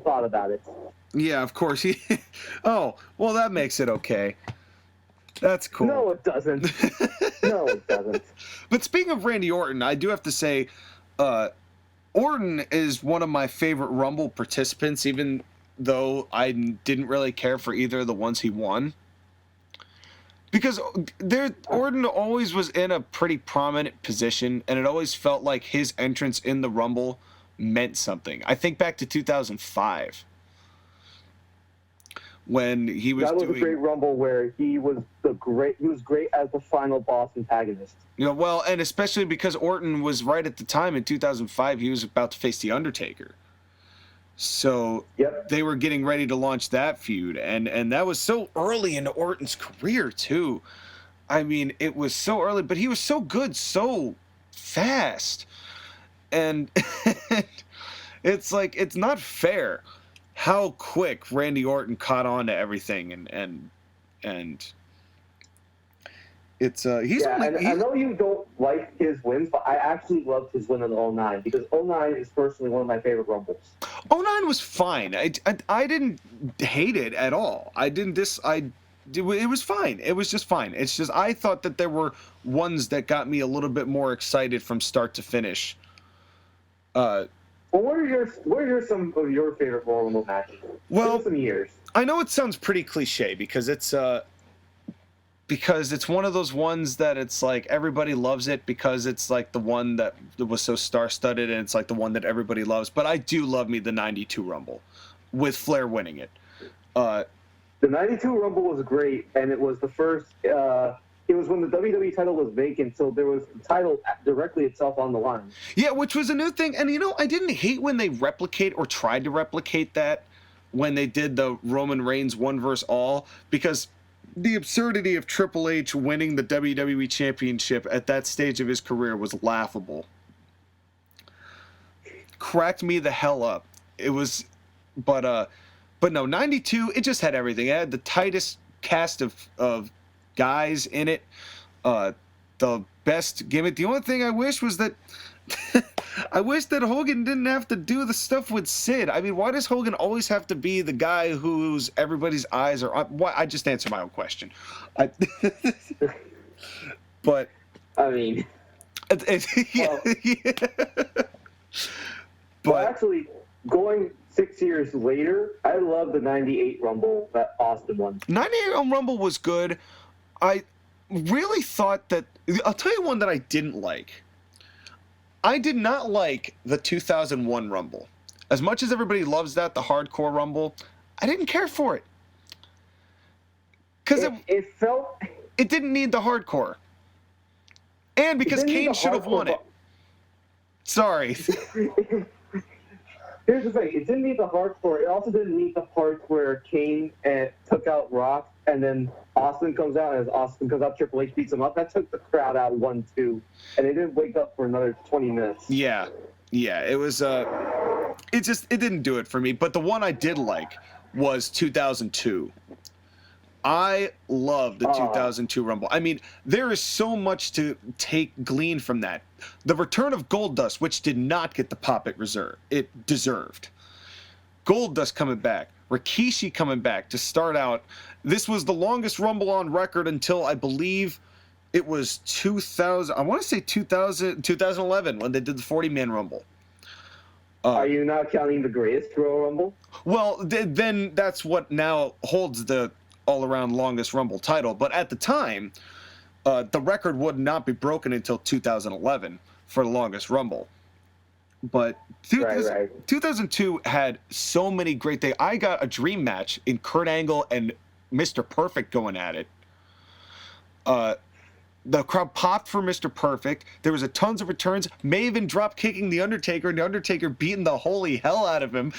Speaker 2: thought about it.
Speaker 1: Yeah, of course. Oh, well, that makes it okay. That's cool.
Speaker 2: No, it doesn't. No, it doesn't.
Speaker 1: But speaking of Randy Orton, I do have to say, Orton is one of my favorite Rumble participants, even though I didn't really care for either of the ones he won. Because Orton always was in a pretty prominent position, and it always felt like his entrance in the Rumble meant something. I think back to 2005 when he was doing... That was
Speaker 2: a great Rumble where he was great as the final boss antagonist.
Speaker 1: You know, well, and especially because Orton was right at the time in 2005, he was about to face The Undertaker. So they were getting ready to launch that feud, and that was so early into Orton's career too. I mean, it was so early, but he was so good so fast. And it's like, it's not fair how quick Randy Orton caught on to everything, and it's
Speaker 2: I know you don't like his wins, but I actually loved his win in 2009 because 2009 is personally one of my favorite Rumbles.
Speaker 1: 2009 was fine. I didn't hate it at all. It was fine. It was just fine. It's just I thought that there were ones that got me a little bit more excited from start to finish.
Speaker 2: Well, what are some of your favorite Royal Rumble matches?
Speaker 1: Well,
Speaker 2: some years.
Speaker 1: I know it sounds pretty cliche because it's one of those ones that it's like everybody loves it because it's like the one that was so star-studded and it's like the one that everybody loves. But I do love me the 92 Rumble with Flair winning it.
Speaker 2: The 92 Rumble was great, and it was the first it was when the WWE title was vacant, so there was the title directly itself on the line.
Speaker 1: Yeah, which was a new thing. And, I didn't hate when they replicate or tried to replicate that when they did the Roman Reigns 1 vs. all, because the absurdity of Triple H winning the WWE Championship at that stage of his career was laughable. Cracked me the hell up. It was, but no, 92, it just had everything. It had the tightest cast of guys in it, the best gimmick. The only thing I wish was that I wish that Hogan didn't have to do the stuff with Sid. I mean, why does Hogan always have to be the guy whose everybody's eyes are on? Why? I just answered my own question. But
Speaker 2: I mean,
Speaker 1: yeah.
Speaker 2: But actually, going 6 years later, I love the 98 Rumble that Austin won.
Speaker 1: 98 Rumble was good. I really thought that... I'll tell you one that I didn't like. I did not like the 2001 Rumble. As much as everybody loves that, the hardcore Rumble, I didn't care for it. Because
Speaker 2: it felt...
Speaker 1: It didn't need the hardcore. And because Kane should have won it. Sorry.
Speaker 2: Here's the thing. It didn't need the hardcore. It also didn't need the part where Kane took out Rock, and then Austin comes out, and as Austin comes out, Triple H beats him up. That took the crowd out 1-2, and they didn't wake up for another 20 minutes.
Speaker 1: Yeah. It was. It didn't do it for me. But the one I did like was 2002. I love the 2002 Rumble. I mean, there is so much to glean from that. The return of Goldust, which did not get the pop it deserved. Goldust coming back. Rikishi coming back to start out. This was the longest Rumble on record until I believe it was 2000. I want to say 2011 when they did the 40-man Rumble.
Speaker 2: Are you not counting the greatest Royal Rumble?
Speaker 1: Well, then that's what now holds the all-around longest Rumble title. But at the time, the record would not be broken until 2011 for the longest Rumble. But 2002 had so many great things. I got a dream match in Kurt Angle and Mr. Perfect going at it. The crowd popped for Mr. Perfect. There was tons of returns. Maven drop kicking The Undertaker, and The Undertaker beating the holy hell out of him.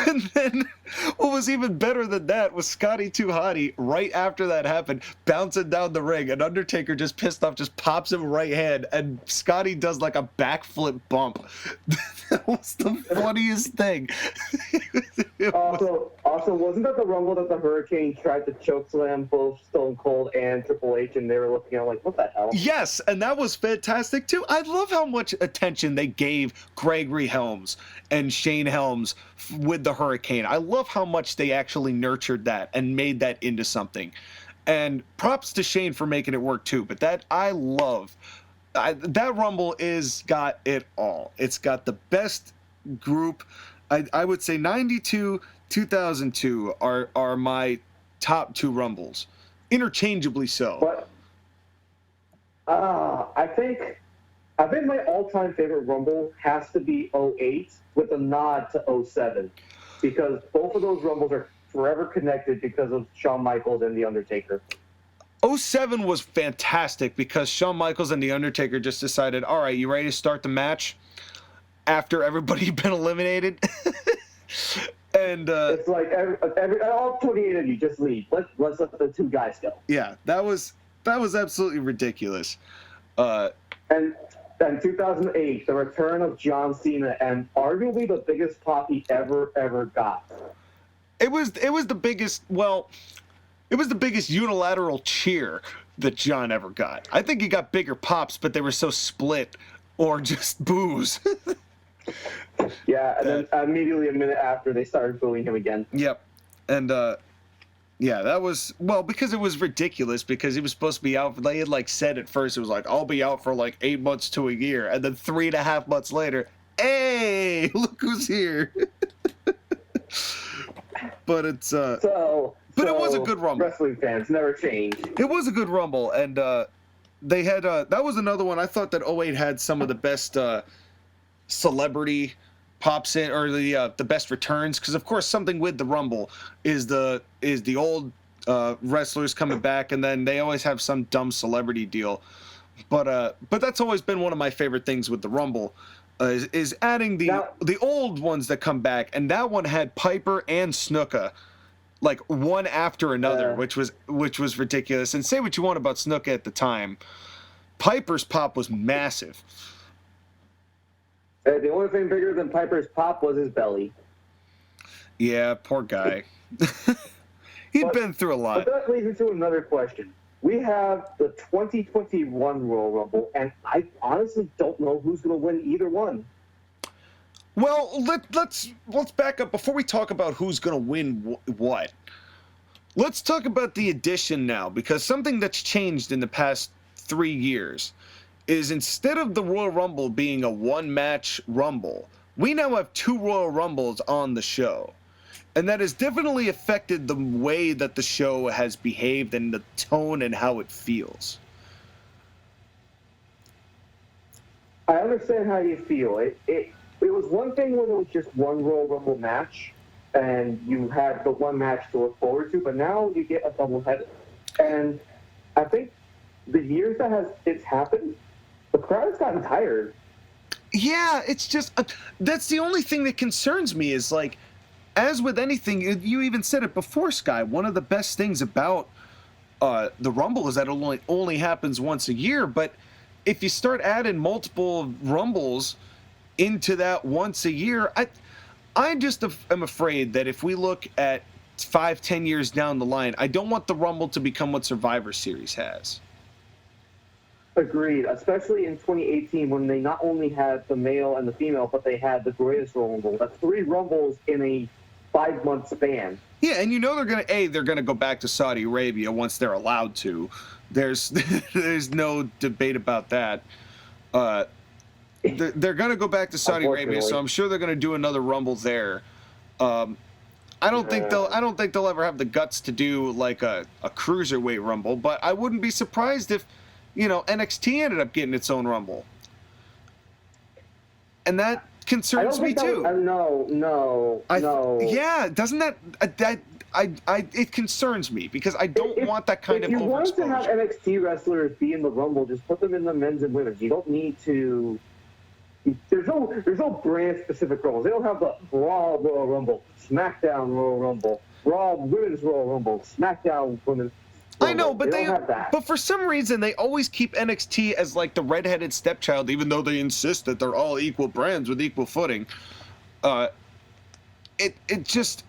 Speaker 1: And then what was even better than that was Scotty 2 Hotty right after that happened, bouncing down the ring, and Undertaker just pissed off, just pops him right hand, and Scotty does like a backflip bump. That was the funniest thing.
Speaker 2: Also, wasn't that the Rumble that the Hurricane tried to chokeslam both Stone Cold and Triple H, and they were looking at like, what the hell?
Speaker 1: Yes, and that was fantastic too. I love how much attention they gave Gregory Helms and Shane Helms with the Hurricane. I love how much they actually nurtured that and made that into something. And props to Shane for making it work too. But that I love. That Rumble got it all. It's got the best group. I would say 92, 2002 are my top 2 Rumbles, interchangeably so.
Speaker 2: But I think my all-time favorite Rumble has to be 08 with a nod to 07, because both of those Rumbles are forever connected because of Shawn Michaels and The Undertaker.
Speaker 1: 07 was fantastic because Shawn Michaels and The Undertaker just decided, all right, you ready to start the match after everybody had been eliminated? And
Speaker 2: it's like every all 28 of you just leave. Let's let the 2 guys go.
Speaker 1: Yeah, that was absolutely ridiculous.
Speaker 2: And 2008, the return of John Cena, and arguably the biggest pop he ever got.
Speaker 1: It was the biggest. Well, it was the biggest unilateral cheer that John ever got. I think he got bigger pops, but they were so split or just boos.
Speaker 2: Yeah, and then immediately a minute after, they started booing him again.
Speaker 1: Yep. And yeah, that was, well, because it was ridiculous, because he was supposed to be out. They had like said at first, it was like, I'll be out for like 8 months to a year, and then 3.5 months later, hey, look who's here. But it's but it was a good Rumble.
Speaker 2: Wrestling fans never change.
Speaker 1: It was a good Rumble, and they had that was another one. I thought that 08 had some of the best celebrity pops in, or the best returns, because of course something with the Rumble is the old wrestlers coming back, and then they always have some dumb celebrity deal. But that's always been one of my favorite things with the Rumble, is adding the old ones that come back, and that one had Piper and Snuka, like one after another, which was ridiculous. And say what you want about Snuka at the time, Piper's pop was massive.
Speaker 2: The only thing bigger than Piper's pop was his belly.
Speaker 1: Yeah, poor guy. He'd been through a lot.
Speaker 2: But that leads me to another question. We have the 2021 Royal Rumble, and I honestly don't know who's going to win either one.
Speaker 1: Well, let's back up before we talk about who's going to win what. Let's talk about the addition now, because something that's changed in the past 3 years is instead of the Royal Rumble being a one-match Rumble, we now have 2 Royal Rumbles on the show. And that has definitely affected the way that the show has behaved and the tone and how it feels.
Speaker 2: I understand how you feel. It was one thing when it was just one Royal Rumble match, and you had the one match to look forward to, but now you get a doubleheader. And I think the years that it's happened, the crowd has gotten tired.
Speaker 1: Yeah, it's just that's the only thing that concerns me is, like, as with anything, you even said it before, Sky, one of the best things about the Rumble is that it only happens once a year, but if you start adding multiple Rumbles into that once a year, I just am afraid that if we look at 5-10 years down the line, I don't want the Rumble to become what Survivor Series has.
Speaker 2: Agreed, especially in 2018 when they not only had the male and the female, but they had the greatest Royal Rumble. That's 3 Rumbles in a 5-month span.
Speaker 1: Yeah, and you know they're gonna go back to Saudi Arabia once they're allowed to. There's no debate about that. They're gonna go back to Saudi Arabia, so I'm sure they're gonna do another Rumble there. I don't think they'll ever have the guts to do like a cruiserweight Rumble, but I wouldn't be surprised if, NXT ended up getting its own Rumble. And that concerns me too.
Speaker 2: No.
Speaker 1: Yeah, doesn't that it concerns me because I don't want that kind of overexposure. If you want
Speaker 2: to have NXT wrestlers be in the Rumble, just put them in the men's and women's. You don't need to. There's no brand specific Rumbles. They don't have the Raw Royal Rumble, SmackDown Royal Rumble, Raw Women's Royal Rumble, SmackDown Women's.
Speaker 1: I know, but but for some reason they always keep NXT as like the redheaded stepchild, even though they insist that they're all equal brands with equal footing. It just,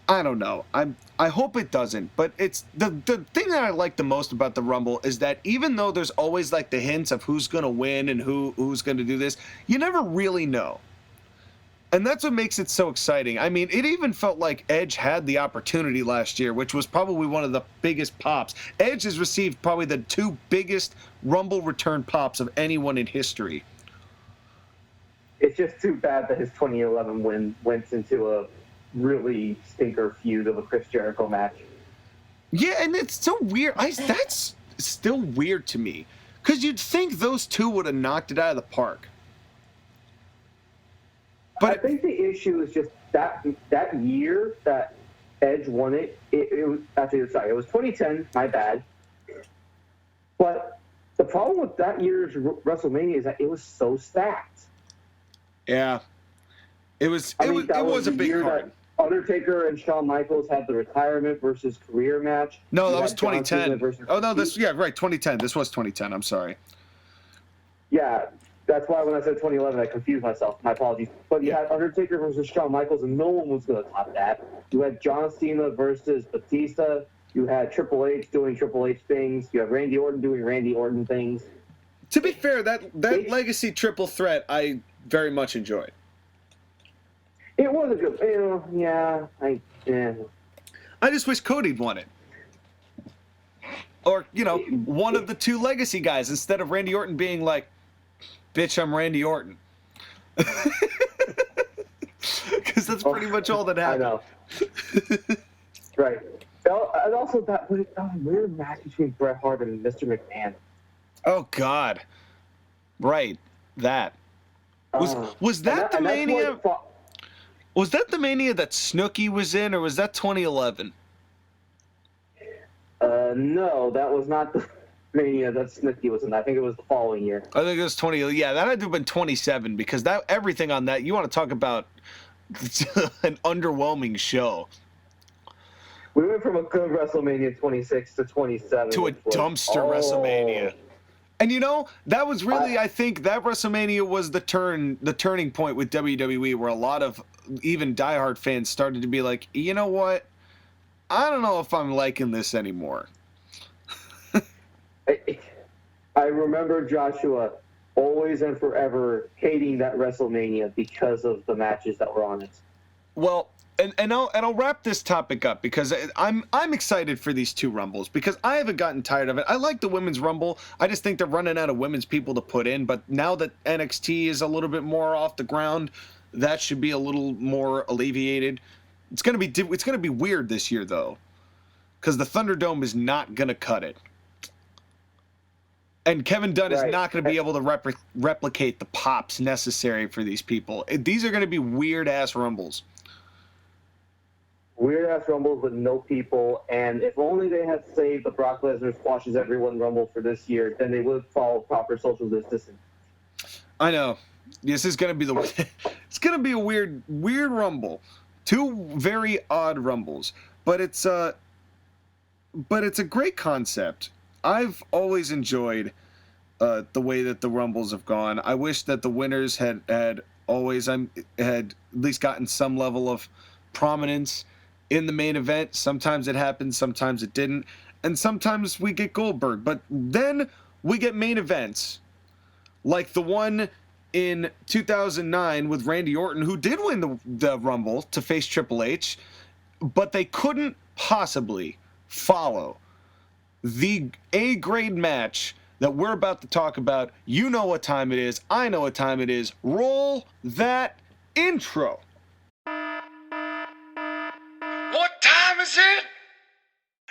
Speaker 1: I don't know. I hope it doesn't, but it's the thing that I like the most about the Rumble is that even though there's always like the hints of who's gonna win and who's gonna do this, you never really know. And that's what makes it so exciting. I mean, it even felt like Edge had the opportunity last year, which was probably one of the biggest pops. Edge has received probably the 2 biggest Rumble return pops of anyone in history.
Speaker 2: It's just too bad that his 2011 win went into a really stinker feud of a Chris Jericho match.
Speaker 1: Yeah, and it's so weird. That's still weird to me. Because you'd think those 2 would have knocked it out of the park.
Speaker 2: But I think the issue is just that year that Edge won it. It was actually, sorry, it was 2010. My bad. But the problem with that year's WrestleMania is that it was so stacked.
Speaker 1: Yeah, it was. It was a big card.
Speaker 2: Undertaker and Shawn Michaels had the retirement versus career match.
Speaker 1: No, that was 2010. Oh no, 2010. This was 2010. I'm sorry.
Speaker 2: Yeah. That's why when I said 2011, I confused myself. My apologies. But you had Undertaker versus Shawn Michaels, and no one was going to top that. You had John Cena versus Batista. You had Triple H doing Triple H things. You have Randy Orton doing Randy Orton things.
Speaker 1: To be fair, that legacy triple threat I very much enjoyed.
Speaker 2: It was a good, yeah.
Speaker 1: I just wish Cody'd won it. Or, one of the 2 legacy guys instead of Randy Orton being like, bitch, I'm Randy Orton. Because that's pretty much all that happened.
Speaker 2: I know. Right. And also that weird match between Bret Hart and Mr. McMahon.
Speaker 1: Oh, God. Right. That. Was that the Mania? Was that the Mania that Snooki was in, or was that 2011?
Speaker 2: No, that was not the Mania that Snooki was in. I think it was the following year.
Speaker 1: I think it was 20. Yeah, that had to have been 27 because that everything on that. You want to talk about an underwhelming show.
Speaker 2: We went from a good WrestleMania 26 to 27
Speaker 1: to a dumpster WrestleMania. And you know, that was really, I think that WrestleMania was the turning point with WWE, where a lot of even diehard fans started to be like, you know what? I don't know if I'm liking this anymore.
Speaker 2: I remember Joshua always and forever hating that WrestleMania because of the matches that were on it.
Speaker 1: Well, and I'll wrap this topic up because I'm excited for these two Rumbles because I haven't gotten tired of it. I like the Women's Rumble. I just think they're running out of women's people to put in. But now that NXT is a little bit more off the ground, that should be a little more alleviated. It's gonna be weird this year though, because the Thunderdome is not gonna cut it. And Kevin Dunn is not going to be able to replicate the pops necessary for these people. These are going to be weird-ass Rumbles.
Speaker 2: Weird-ass Rumbles with no people, and if only they had saved the Brock Lesnar squashes everyone Rumble for this year, then they would follow proper social distancing.
Speaker 1: I know. This is going to be it's going to be a weird Rumble. Two very odd Rumbles, but it's a great concept. I've always enjoyed the way that the Rumbles have gone. I wish that the winners had at least gotten some level of prominence in the main event. Sometimes it happened, sometimes it didn't, and sometimes we get Goldberg. But then we get main events like the one in 2009 with Randy Orton, who did win the Rumble to face Triple H, but they couldn't possibly follow the A-grade match that we're about to talk about. You know what time it is. I know what time it is. Roll that intro.
Speaker 3: What time is it?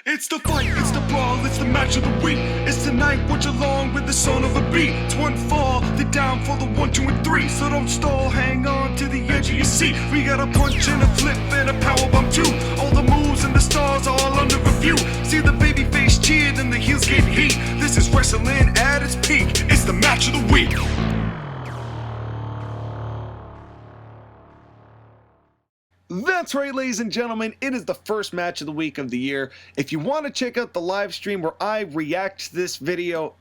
Speaker 4: It's the fight, it's the brawl, it's the match of the week. It's tonight, watch along with the son of a beat. It's one fall, the down for the 1, 2, and 3. So don't stall, hang on to the edge of your seat. We got a punch and a flip and a powerbomb too. All the moves and the stars are all under review. See the baby face cheer, then the heels get heat. This is wrestling at its peak. It's the match of the week.
Speaker 1: That's right, ladies and gentlemen, it is the first match of the week of the year. If you want to check out the live stream where I react to this video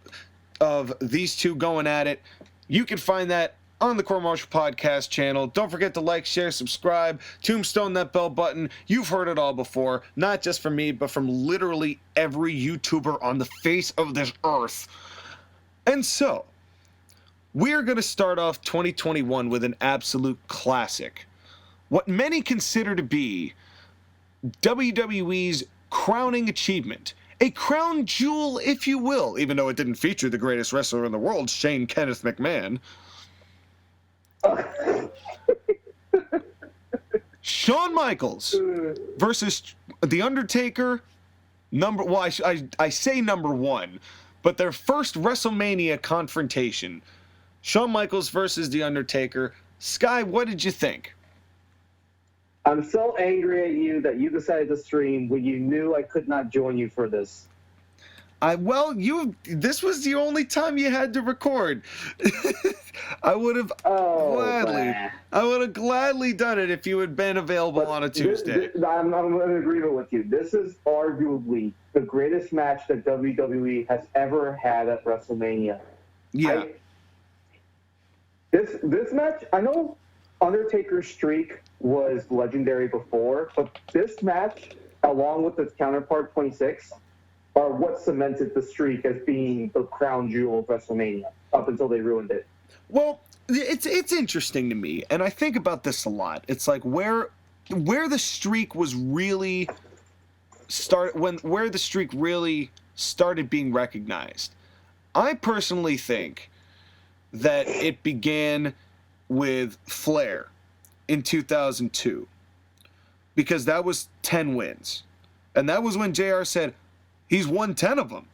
Speaker 1: of these two going at it, you can find that on the Court-Martail podcast channel. Don't forget to like, share, subscribe, tombstone that bell button. You've heard it all before, not just from me, but from literally every YouTuber on the face of this earth. And so, we're going to start off 2021 with an absolute classic. What many consider to be WWE's crowning achievement. A crown jewel, if you will, even though it didn't feature the greatest wrestler in the world, Shane Kenneth McMahon. Shawn Michaels versus The Undertaker. I say number one, but their first WrestleMania confrontation. Shawn Michaels versus The Undertaker. Sky, what did you think?
Speaker 2: I'm so angry at you that you decided to stream when you knew I could not join you for this.
Speaker 1: This was the only time you had to record. I would have gladly done it if you had been available on a Tuesday.
Speaker 2: I'm in agreement with you. This is arguably the greatest match that WWE has ever had at WrestleMania.
Speaker 1: Yeah.
Speaker 2: This match, I know Undertaker's streak was legendary before, but this match, along with its counterpart 26, are what cemented the streak as being the crown jewel of WrestleMania up until they ruined it.
Speaker 1: Well, it's interesting to me, and I think about this a lot. It's like where the streak was really where the streak really started being recognized. I personally think that it began with Flair in 2002, because that was 10 wins, and that was when JR said he's won 10 of them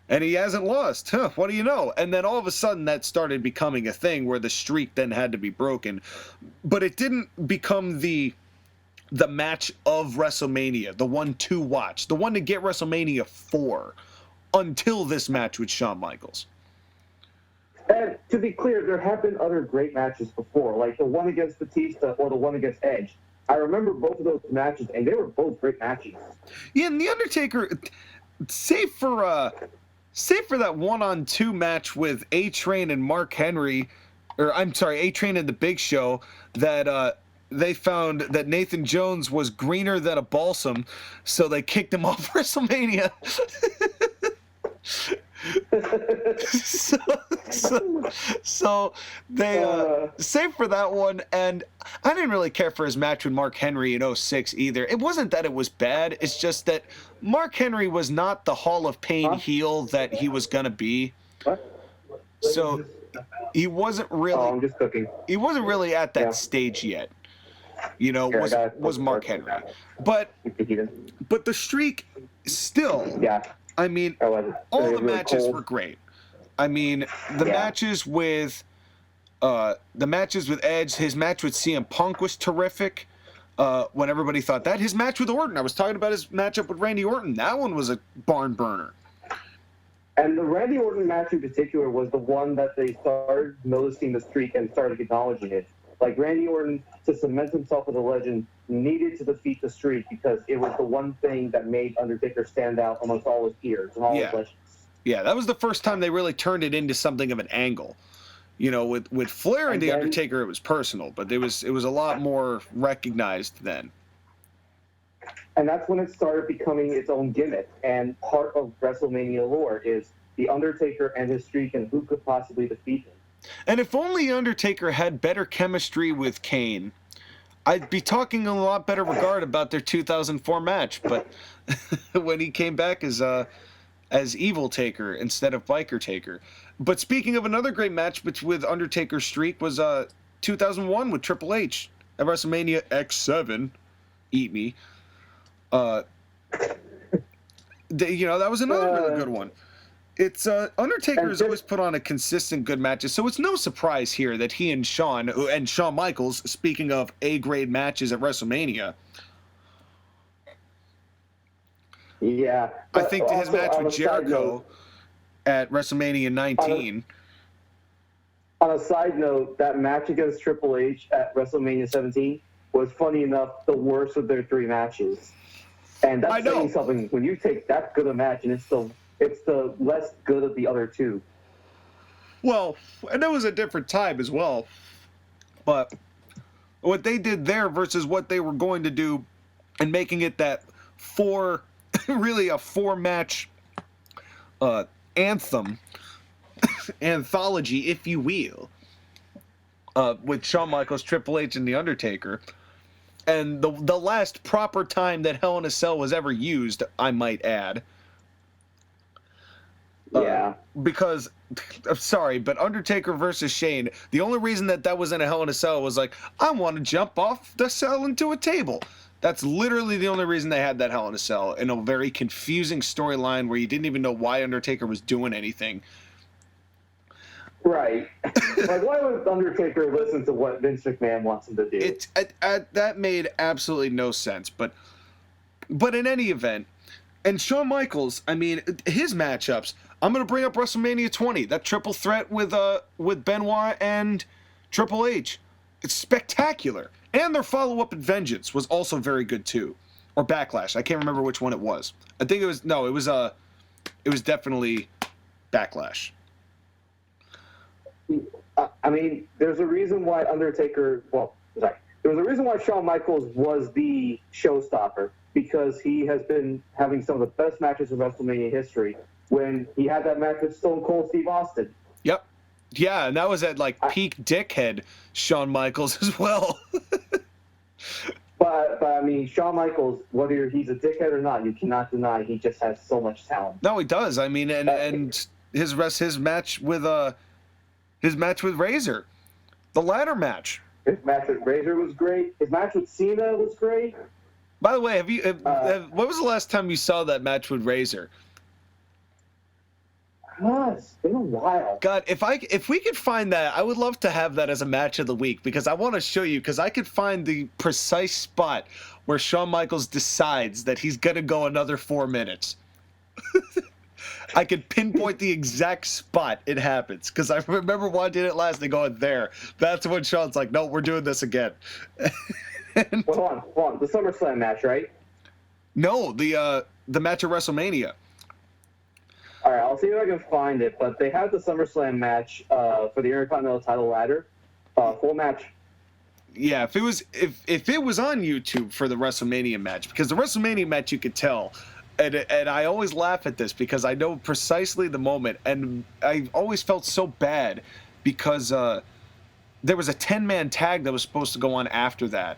Speaker 1: and he hasn't lost. What do you know? And then all of a sudden that started becoming a thing where the streak then had to be broken, but it didn't become the the match of WrestleMania, the one to watch, the one to get WrestleMania 4 until this match with Shawn Michaels.
Speaker 2: And to be clear, there have been other great matches before, like the one against Batista or the one against Edge. I remember both of those matches, and they were both great matches.
Speaker 1: Yeah, and The Undertaker, save for that 1-on-2 match with A-Train and Mark Henry, or I'm sorry, A-Train and the Big Show, that they found that Nathan Jones was greener than a balsam, so they kicked him off WrestleMania. so they save for that one, and I didn't really care for his match with Mark Henry in 06 either. It wasn't that it was bad, it's just that Mark Henry was not the Hall of Pain heel that he was gonna be. So he wasn't really
Speaker 2: I'm just cooking.
Speaker 1: He wasn't really at that stage yet. You know, was Mark Henry. But the streak still, I mean, all the matches were great. I mean, the matches with Edge, his match with CM Punk was terrific. When everybody thought that, his match with Orton, I was talking about his matchup with Randy Orton. That one was a barn burner.
Speaker 2: And the Randy Orton match in particular was the one that they started noticing the streak and started acknowledging it. Like, Randy Orton, to cement himself as a legend, needed to defeat the streak because it was the one thing that made Undertaker stand out amongst all his peers and all his legends.
Speaker 1: Yeah, that was the first time they really turned it into something of an angle. You know, with Flair and The Undertaker, it was personal, but it was a lot more recognized then.
Speaker 2: And that's when it started becoming its own gimmick. And part of WrestleMania lore is The Undertaker and his streak and who could possibly defeat him.
Speaker 1: And if only Undertaker had better chemistry with Kane, I'd be talking in a lot better regard about their 2004 match. But when he came back as Evil Taker instead of Biker Taker. But speaking of another great match with Undertaker's streak was 2001 with Triple H at WrestleMania X7. Eat me. That was another really good one. It's Undertaker's always put on a consistent good matches, so it's no surprise here that he and Shawn Michaels, speaking of A-grade matches at WrestleMania.
Speaker 2: Yeah.
Speaker 1: I think his match with Jericho at WrestleMania 19.
Speaker 2: On a side note, that match against Triple H at WrestleMania 17 was, funny enough, the worst of their 3 matches. And that's saying something when you take that good a match and it's the less good of the other 2.
Speaker 1: Well, and it was a different time as well. But what they did there versus what they were going to do and making it that really a 4-match anthem, anthology, if you will, with Shawn Michaels, Triple H, and The Undertaker. And the last proper time that Hell in a Cell was ever used, I might add.
Speaker 2: Yeah.
Speaker 1: Because, I'm sorry, but Undertaker versus Shane, the only reason that was in a Hell in a Cell was like, I want to jump off the cell into a table. That's literally the only reason they had that Hell in a Cell, in a very confusing storyline where you didn't even know why Undertaker was doing anything.
Speaker 2: Right. Like, why would Undertaker listen to what Vince McMahon wants him to do?
Speaker 1: That made absolutely no sense. But in any event, and Shawn Michaels, I mean, his matchups, I'm going to bring up WrestleMania 20, that triple threat with Benoit and Triple H. It's spectacular. And their follow-up at Vengeance was also very good too. Or Backlash. I can't remember which one it was. I think it was definitely Backlash.
Speaker 2: I mean, there's a reason why there was a reason why Shawn Michaels was the showstopper, because he has been having some of the best matches in WrestleMania history. When he had that match with Stone Cold Steve Austin.
Speaker 1: Yep. Yeah, and that was at peak dickhead Shawn Michaels as well.
Speaker 2: But I mean, Shawn Michaels, whether he's a dickhead or not, you cannot deny he just has so much talent.
Speaker 1: No, he does. I mean, and his match with Razor, the ladder match.
Speaker 2: His match with Razor was great. His match with Cena was great.
Speaker 1: By the way, what was the last time you saw that match with Razor?
Speaker 2: God, it's been a while.
Speaker 1: God, if we could find that, I would love to have that as a match of the week, because I want to show you, because I could find the precise spot where Shawn Michaels decides that he's gonna go another 4 minutes. I could pinpoint the exact spot it happens, because I remember when I did it last, they going there. That's when Shawn's like, no, we're doing this again.
Speaker 2: Well, hold on. The SummerSlam match, right?
Speaker 1: No, the match at WrestleMania.
Speaker 2: All right, I'll see if I can find it. But they had the SummerSlam match for the Intercontinental title ladder, full match.
Speaker 1: Yeah, if it was on YouTube for the WrestleMania match, because the WrestleMania match you could tell, and I always laugh at this because I know precisely the moment, and I always felt so bad because there was a 10-man tag that was supposed to go on after that,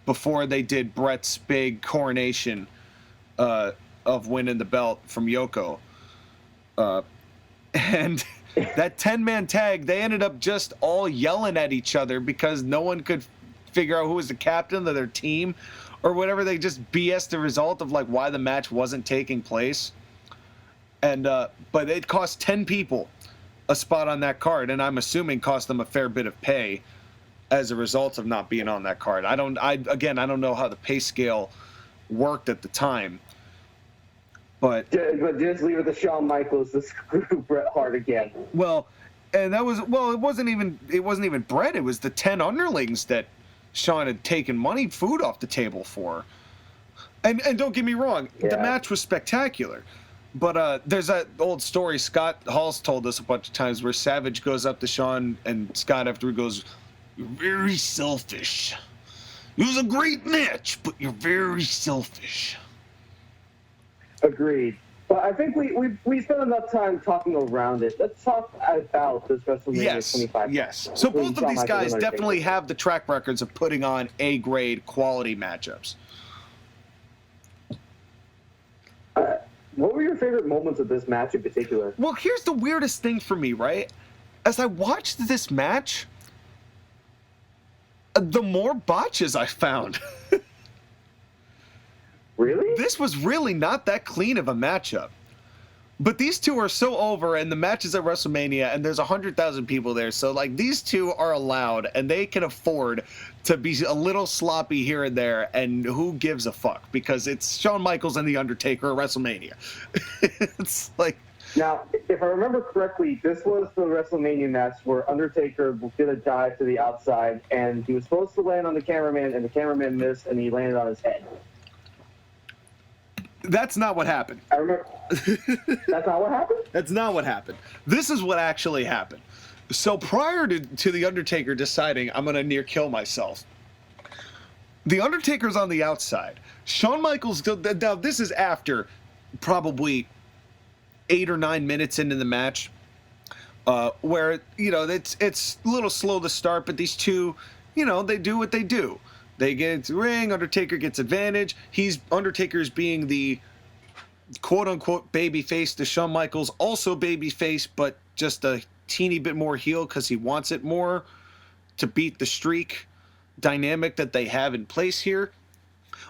Speaker 1: before they did Brett's big coronation of winning the belt from Yoko. And that 10-man tag, they ended up just all yelling at each other because no one could figure out who was the captain of their team or whatever. They just BS the result of like why the match wasn't taking place. And but it cost 10 people a spot on that card, and I'm assuming cost them a fair bit of pay as a result of not being on that card. I don't know how the pay scale worked at the time. But
Speaker 2: just leave it to Shawn Michaels to screw Bret Hart again.
Speaker 1: Well, and that was it wasn't even Bret. It was the 10 underlings that Shawn had taken food off the table for. And don't get me wrong, the match was spectacular. But there's that old story Scott Hall's told us a bunch of times where Savage goes up to Shawn and Scott after goes, "You're very selfish. It was a great match, but you're very selfish."
Speaker 2: Agreed. But I think we spent enough time talking around it. Let's talk about this WrestleMania 25.
Speaker 1: Yes. So both of these guys definitely have the track records of putting on A-grade quality matchups.
Speaker 2: What were your favorite moments of this match in particular?
Speaker 1: Well, here's the weirdest thing for me, right? As I watched this match, the more botches I found.
Speaker 2: Really?
Speaker 1: This was really not that clean of a matchup. But these two are so over, and the match is at WrestleMania, and there's 100,000 people there. So, like, these two are allowed, and they can afford to be a little sloppy here and there, and who gives a fuck? Because it's Shawn Michaels and The Undertaker at WrestleMania. It's like...
Speaker 2: Now, if I remember correctly, this was the WrestleMania match where Undertaker did a dive to the outside, and he was supposed to land on the cameraman, and the cameraman missed, and he landed on his head.
Speaker 1: That's not what happened.
Speaker 2: I remember. That's not what happened?
Speaker 1: That's not what happened. This is what actually happened. So prior to The Undertaker deciding I'm going to near kill myself, The Undertaker's on the outside. Shawn Michaels, now this is after probably 8 or 9 minutes into the match, where, you know, it's a little slow to start, but these two, you know, they do what they do. They get into the ring, Undertaker gets advantage. Undertaker's being the quote-unquote babyface to Shawn Michaels, also babyface, but just a teeny bit more heel because he wants it more to beat the streak dynamic that they have in place here.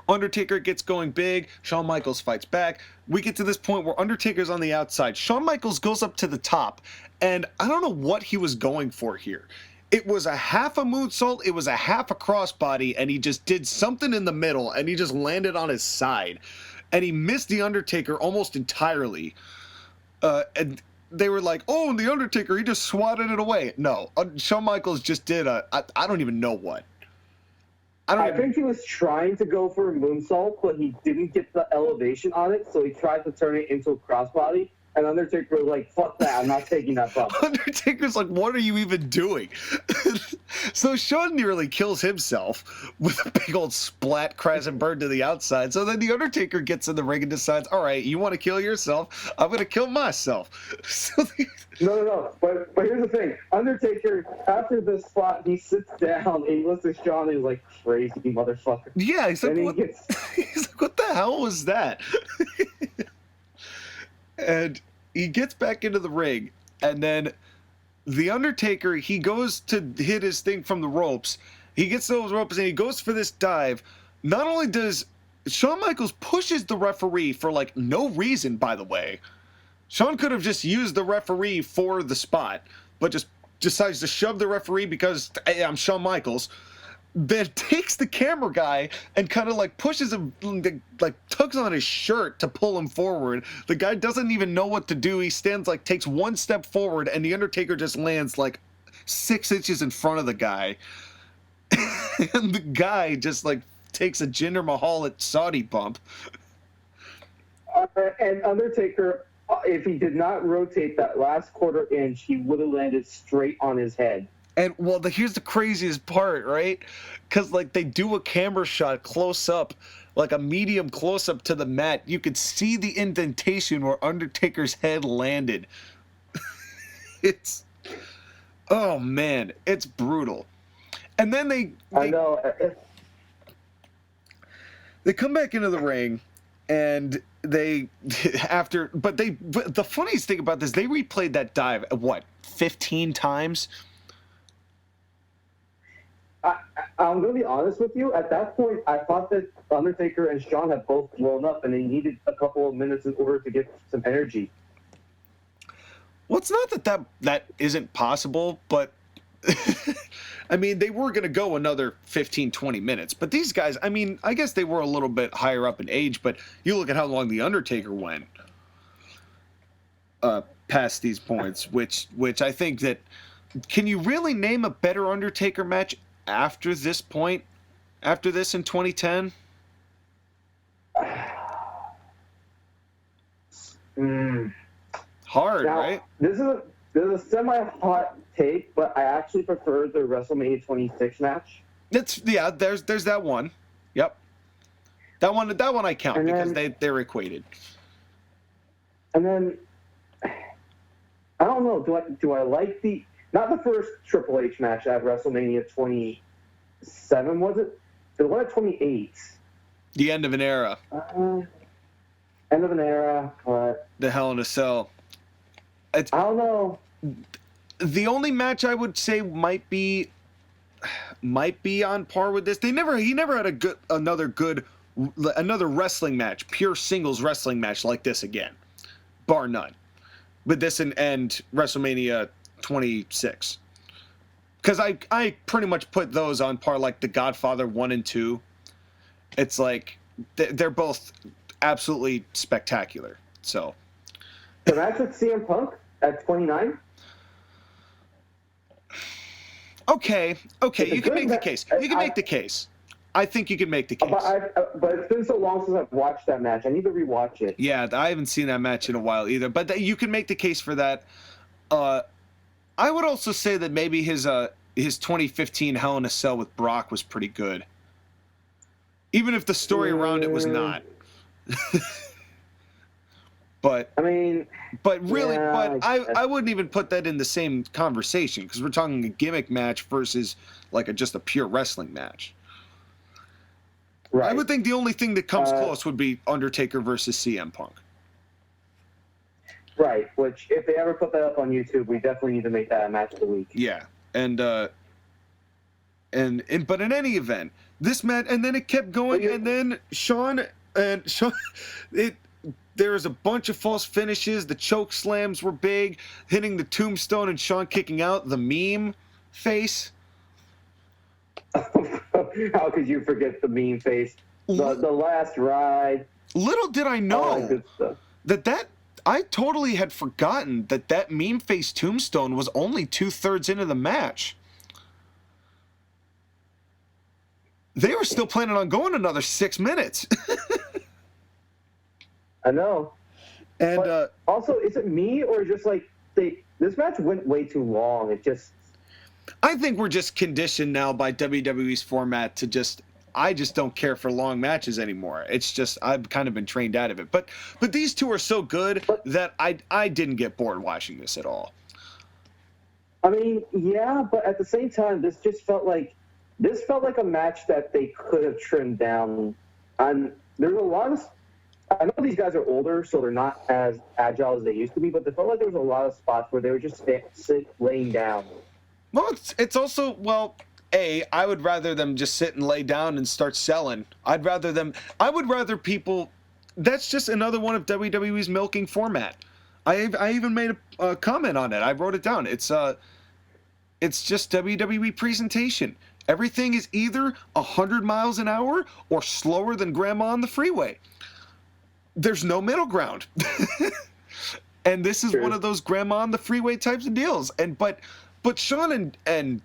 Speaker 1: Undertaker gets going big. Shawn Michaels fights back. We get to this point where Undertaker's on the outside. Shawn Michaels goes up to the top, and I don't know what he was going for here. It was a half a moonsault, it was a half a crossbody, and he just did something in the middle, and he just landed on his side. And he missed The Undertaker almost entirely. And they were like, oh, The Undertaker, he just swatted it away. No, Shawn Michaels just did I don't even know what.
Speaker 2: I think he was trying to go for a moonsault, but he didn't get the elevation on it, so he tried to turn it into a crossbody. And Undertaker was like, fuck that, I'm not taking that bump.
Speaker 1: Undertaker's like, what are you even doing? So Shawn nearly kills himself with a big old splat, crash and burn to the outside. So then The Undertaker gets in the ring and decides, all right, you want to kill yourself? I'm going to kill myself. So
Speaker 2: No. But here's the thing. Undertaker, after this spot, he sits down and he looks at Shawn and he's like, crazy motherfucker.
Speaker 1: Yeah, he's like, he's like, what the hell was that? And he gets back into the ring, and then The Undertaker, he goes to hit his thing from the ropes. He gets those ropes, and he goes for this dive. Not only does Shawn Michaels pushes the referee for, like, no reason, by the way, Shawn could have just used the referee for the spot, but just decides to shove the referee because, hey, I'm Shawn Michaels. Then takes the camera guy and kind of like pushes him, like tugs on his shirt to pull him forward. The guy doesn't even know what to do. He stands like, takes one step forward, and the Undertaker just lands like 6 inches in front of the guy. And the guy just like takes a Jinder Mahal at Saudi bump.
Speaker 2: And Undertaker, if he did not rotate that last quarter inch, he would have landed straight on his head.
Speaker 1: And well, here's the craziest part, right? Because like they do a camera shot close up, like a medium close up to the mat. You could see the indentation where Undertaker's head landed. It's, oh man, it's brutal. And then they
Speaker 2: I know.
Speaker 1: They come back into the ring, and the funniest thing about this, they replayed that dive what 15 times.
Speaker 2: I'm going to be honest with you. At that point, I thought that Undertaker and Shawn had both blown up, and they needed a couple of minutes in order to get some energy.
Speaker 1: Well, it's not that isn't possible, but I mean, they were going to go another 15, 20 minutes. But these guys, I mean, I guess they were a little bit higher up in age, but you look at how long The Undertaker went past these points, which I think that, can you really name a better Undertaker match after this point, after this in 2010? Hard,
Speaker 2: Now,
Speaker 1: right?
Speaker 2: This is a semi-hot take, but I actually prefer the WrestleMania 26 match.
Speaker 1: There's that one. Yep. That one I count
Speaker 2: And
Speaker 1: because
Speaker 2: then-
Speaker 1: they're equated.
Speaker 2: And then I don't know. Do I like not the first Triple H match at WrestleMania 27? Was it the one at 28?
Speaker 1: The end of an era.
Speaker 2: End of an era. But
Speaker 1: The Hell in a Cell.
Speaker 2: I don't know.
Speaker 1: The only match I would say might be on par with this. He never had another wrestling match, pure singles wrestling match like this again, bar none. But this and WrestleMania 26, because I pretty much put those on par, like The Godfather 1 and 2. It's like they're both absolutely spectacular. So
Speaker 2: The match with CM Punk at 29.
Speaker 1: okay,
Speaker 2: It's
Speaker 1: you
Speaker 2: a
Speaker 1: can
Speaker 2: good
Speaker 1: make the
Speaker 2: match.
Speaker 1: case. You can make the case. I think you can make the case.
Speaker 2: But it's been so long since I've watched that match. I need to rewatch it.
Speaker 1: Yeah, I haven't seen that match in a while either. But you can make the case for that. I would also say that maybe his 2015 Hell in a Cell with Brock was pretty good, even if the story around it was not. But
Speaker 2: I mean,
Speaker 1: really,
Speaker 2: yeah,
Speaker 1: I wouldn't even put that in the same conversation, because we're talking a gimmick match versus like just a pure wrestling match.
Speaker 2: right.
Speaker 1: I would think the only thing that comes close would be Undertaker versus CM Punk.
Speaker 2: Right, which if they ever put that up on YouTube, we definitely need to make that a match of the week.
Speaker 1: Yeah, but in any event, this match, and then it kept going, and then Shawn, there was a bunch of false finishes. The choke slams were big, hitting the tombstone and Shawn kicking out. The meme face.
Speaker 2: How could you forget the meme face? The last ride.
Speaker 1: Little did I
Speaker 2: All that
Speaker 1: know
Speaker 2: good stuff.
Speaker 1: that I totally had forgotten that meme face tombstone was only 2/3 into the match. They were still planning on going another 6 minutes.
Speaker 2: I know.
Speaker 1: And
Speaker 2: But also, is it me or just like this match went way too long? It just.
Speaker 1: I think we're just conditioned now by WWE's format to I just don't care for long matches anymore. It's just I've kind of been trained out of it. But these two are so good that I didn't get bored watching this at all.
Speaker 2: I mean, yeah, but at the same time, this felt like a match that they could have trimmed down. And there's a lot of. I know these guys are older, so they're not as agile as they used to be, but they felt like there was a lot of spots where they were just laying down.
Speaker 1: Well, it's also, well, I would rather them just sit and lay down and start selling. I would rather people, that's just another one of WWE's milking format. I even made a comment on it. I wrote it down. It's just WWE presentation. Everything is either 100 miles an hour or slower than Grandma on the freeway. There's no middle ground. And this is one of those Grandma on the freeway types of deals. But Shawn and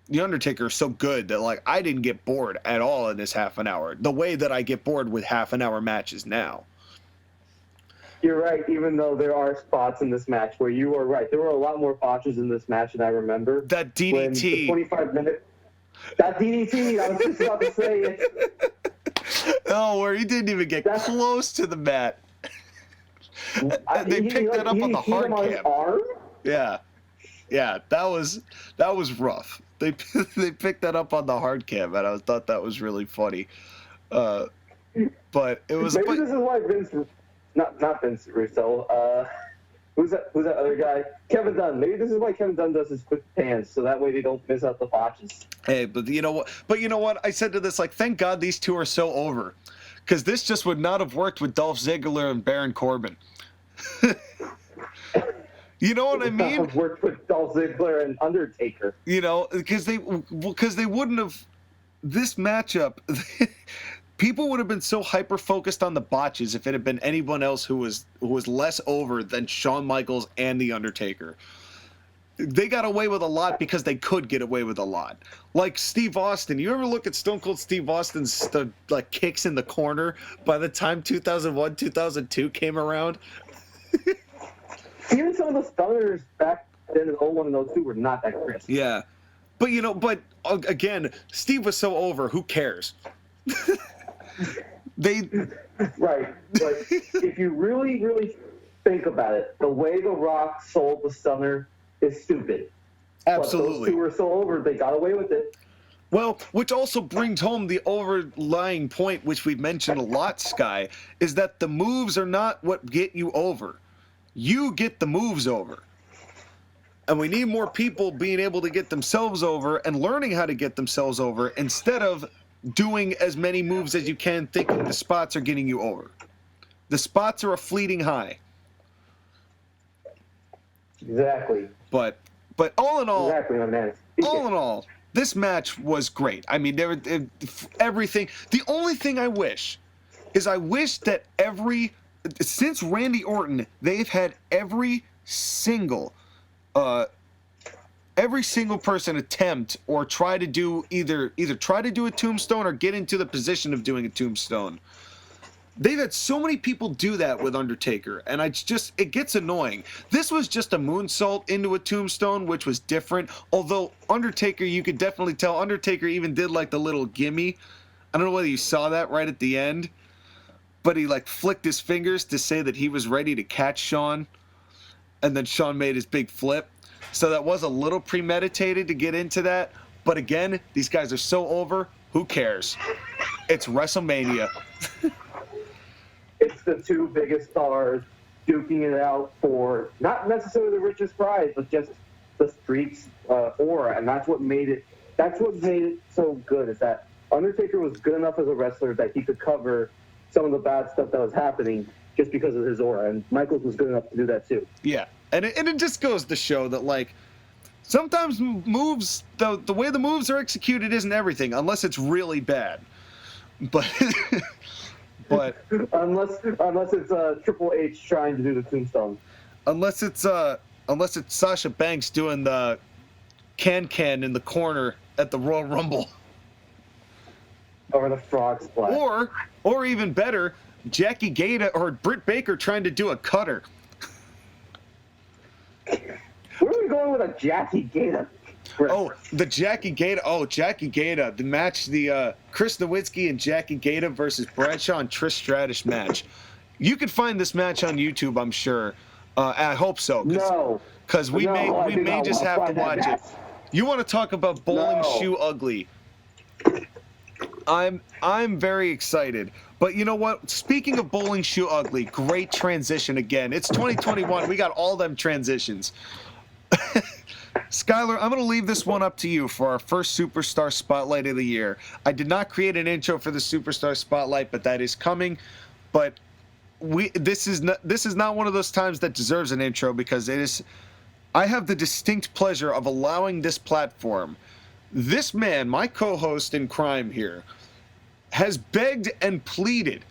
Speaker 1: The Undertaker are so good that, like, I didn't get bored at all in this half an hour, the way that I get bored with half-an-hour matches now.
Speaker 2: You're right, even though there are spots in this match where you are right. There were a lot more botches in this match than I remember.
Speaker 1: That DDT.
Speaker 2: 25-minute. That DDT, I was just about to say it.
Speaker 1: Oh, where he didn't even get close to the mat. They picked that up on the hard cam. Yeah. Yeah, that was rough. They picked that up on the hard cam, and I thought that was really funny. But it was.
Speaker 2: Maybe this is why Vince, not Vince Russo. Who's that other guy? Kevin Dunn. Maybe this is why Kevin Dunn does his quick pans, so that way they don't miss out the botches.
Speaker 1: Hey, but you know what? I said to this, like, thank God these two are so over, because this just would not have worked with Dolph Ziggler and Baron Corbin. You know what I mean?
Speaker 2: I've worked with Dolph Ziggler and Undertaker.
Speaker 1: You know, because they wouldn't have this matchup. People would have been so hyper focused on the botches if it had been anyone else who was less over than Shawn Michaels and The Undertaker. They got away with a lot because they could get away with a lot. Like Steve Austin. You ever look at Stone Cold Steve Austin's kicks in the corner by the time 2001, 2002 came around?
Speaker 2: Even some of the stunners back then in 01 and 02 were not that crisp.
Speaker 1: Yeah. But again, Steve was so over, who cares?
Speaker 2: Right. But if you really, really think about it, the way The Rock sold the stunner is stupid.
Speaker 1: Absolutely.
Speaker 2: But those two were so over, they got away with it.
Speaker 1: Well, which also brings home the overlying point, which we've mentioned a lot, Sky, is that the moves are not what get you over. You get the moves over. And we need more people being able to get themselves over and learning how to get themselves over instead of doing as many moves as you can thinking the spots are getting you over. The spots are a fleeting high.
Speaker 2: Exactly.
Speaker 1: But all in all,
Speaker 2: exactly, my man.
Speaker 1: all in all, this match was great. I mean, everything. The only thing I wish that since Randy Orton, they've had every single person attempt or try to do either try to do a tombstone or get into the position of doing a tombstone. They've had so many people do that with Undertaker, and it gets annoying. This was just a moonsault into a tombstone, which was different. Although Undertaker, you could definitely tell Undertaker even did like the little gimme. I don't know whether you saw that right at the end, but he like flicked his fingers to say that he was ready to catch Shawn, and then Shawn made his big flip. So that was a little premeditated to get into that. But again, these guys are so over. Who cares? It's WrestleMania.
Speaker 2: It's the two biggest stars duking it out for not necessarily the richest prize, but just the street's aura, and that's what made it so good. Is that Undertaker was good enough as a wrestler that he could cover some of the bad stuff that was happening just because of his aura, and Michaels was good enough to do that too.
Speaker 1: Yeah, and it just goes to show that, like, sometimes moves, the way the moves are executed isn't everything, unless it's really bad. But
Speaker 2: unless it's Triple H trying to do the tombstone.
Speaker 1: Unless it's Sasha Banks doing the can in the corner at the Royal Rumble.
Speaker 2: Or the frog splash.
Speaker 1: Or even better, Jackie Gata or Britt Baker trying to do a cutter.
Speaker 2: Where are we going with a Jackie Gata?
Speaker 1: Oh, the Jackie Gata. Oh, Jackie Gata. The match, the Chris Nowinski and Jackie Gata versus Bradshaw and Trish Stratus match. You could find this match on YouTube, I'm sure. I hope so.
Speaker 2: No.
Speaker 1: Because we may just have to watch it. You want to talk about bowling shoe ugly? I'm very excited. But you know what? Speaking of bowling shoe ugly, great transition again. It's 2021. We got all them transitions. Skyler, I'm going to leave this one up to you for our first Superstar Spotlight of the year. I did not create an intro for the Superstar Spotlight, but that is coming. But this is not one of those times that deserves an intro, because it is. I have the distinct pleasure of allowing this platform. This man, my co-host in crime here, has begged and pleaded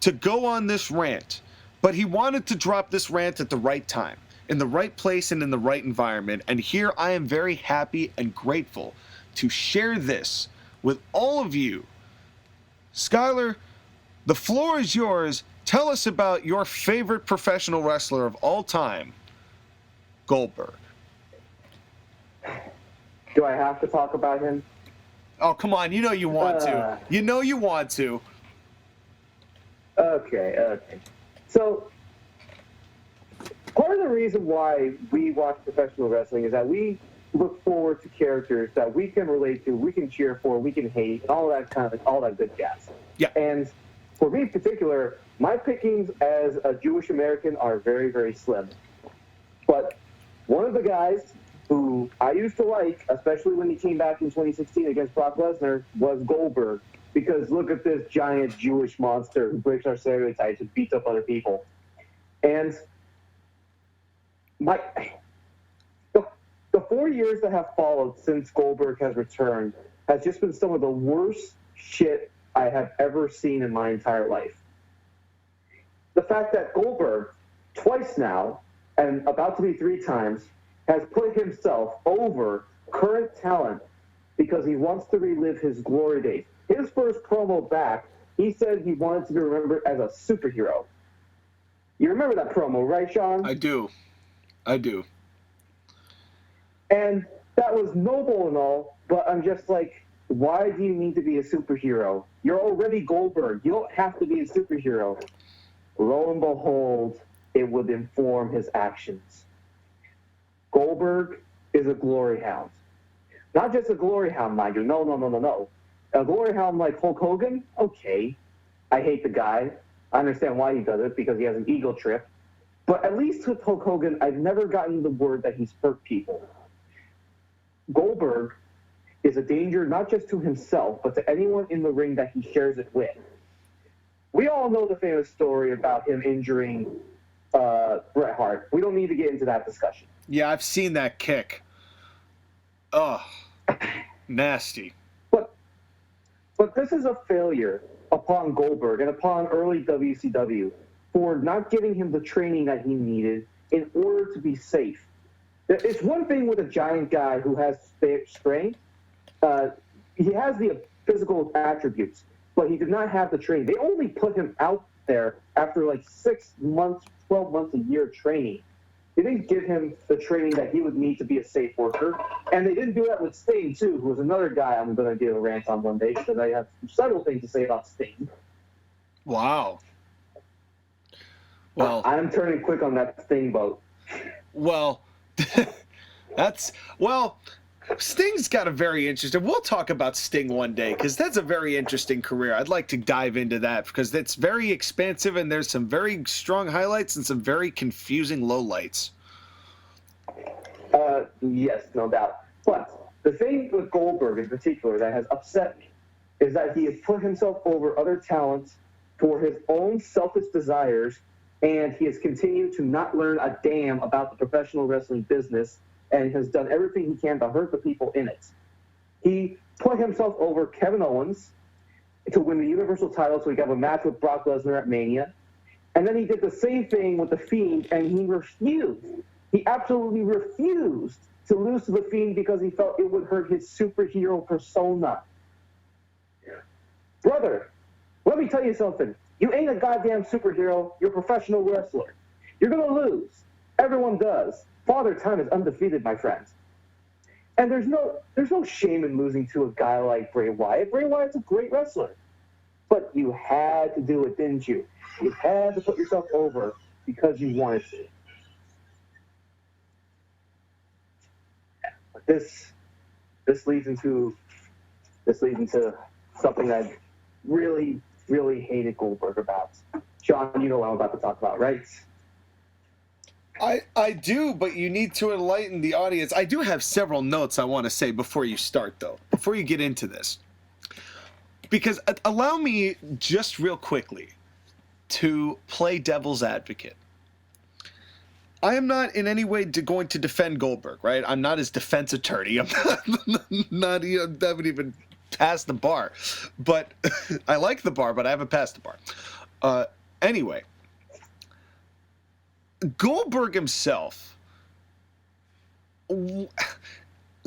Speaker 1: to go on this rant, but he wanted to drop this rant at the right time, in the right place and in the right environment. And here I am very happy and grateful to share this with all of you. Skyler, the floor is yours. Tell us about your favorite professional wrestler of all time, Goldberg.
Speaker 2: Do I have to talk about him?
Speaker 1: Oh, come on. You know you want to. You know you want to.
Speaker 2: Okay. So, part of the reason why we watch professional wrestling is that we look forward to characters that we can relate to, we can cheer for, we can hate, and all that good jazz.
Speaker 1: Yeah.
Speaker 2: And for me in particular, my pickings as a Jewish American are very, very slim. But one of the guys who I used to like, especially when he came back in 2016 against Brock Lesnar, was Goldberg. Because look at this giant Jewish monster who breaks our stereotypes and beats up other people. And the 4 years that have followed since Goldberg has returned has just been some of the worst shit I have ever seen in my entire life. The fact that Goldberg, twice now, and about to be 3 times, has put himself over current talent because he wants to relive his glory days. His first promo back, he said he wanted to be remembered as a superhero. You remember that promo, right, Sean?
Speaker 1: I do.
Speaker 2: And that was noble and all, but I'm just like, why do you need to be a superhero? You're already Goldberg. You don't have to be a superhero. Lo and behold, it would inform his actions. Goldberg is a glory hound. Not just a glory hound, mind you. No. A glory hound like Hulk Hogan? Okay. I hate the guy. I understand why he does it, because he has an ego trip. But at least with Hulk Hogan, I've never gotten the word that he's hurt people. Goldberg is a danger not just to himself, but to anyone in the ring that he shares it with. We all know the famous story about him injuring Bret Hart. We don't need to get into that discussion.
Speaker 1: Yeah, I've seen that kick. Oh, nasty.
Speaker 2: But this is a failure upon Goldberg and upon early WCW for not giving him the training that he needed in order to be safe. It's one thing with a giant guy who has strength. He has the physical attributes, but he did not have the training. They only put him out there after like 6 months, 12 months, a year of training. They didn't give him the training that he would need to be a safe worker. And they didn't do that with Sting, too, who was another guy I'm going to give a rant on one day, because I have several things to say about Sting.
Speaker 1: Wow. Well,
Speaker 2: I'm turning quick on that Sting boat.
Speaker 1: Well, Sting's got a very interesting. We'll talk about Sting one day, because that's a very interesting career. I'd like to dive into that because it's very expansive and there's some very strong highlights and some very confusing lowlights.
Speaker 2: Yes, no doubt. But the thing with Goldberg in particular that has upset me is that he has put himself over other talents for his own selfish desires, and he has continued to not learn a damn about the professional wrestling business and has done everything he can to hurt the people in it. He put himself over Kevin Owens to win the Universal title so he could have a match with Brock Lesnar at Mania. And then he did the same thing with The Fiend, and he refused. He absolutely refused to lose to The Fiend because he felt it would hurt his superhero persona. Brother, let me tell you something. You ain't a goddamn superhero. You're a professional wrestler. You're going to lose. Everyone does. Father Time is undefeated, my friends. And there's no shame in losing to a guy like Bray Wyatt. Bray Wyatt's a great wrestler. But you had to do it, didn't you? You had to put yourself over because you wanted to. But this leads into something that I really, really hated Goldberg about. Sean, you know what I'm about to talk about, right?
Speaker 1: I do, but you need to enlighten the audience. I do have several notes I want to say before you start, though, before you get into this. Because allow me just real quickly to play devil's advocate. I am not in any way going to defend Goldberg, right? I'm not his defense attorney. I'm not I haven't even passed the bar. But I like the bar, but I haven't passed the bar. Anyway, Goldberg himself.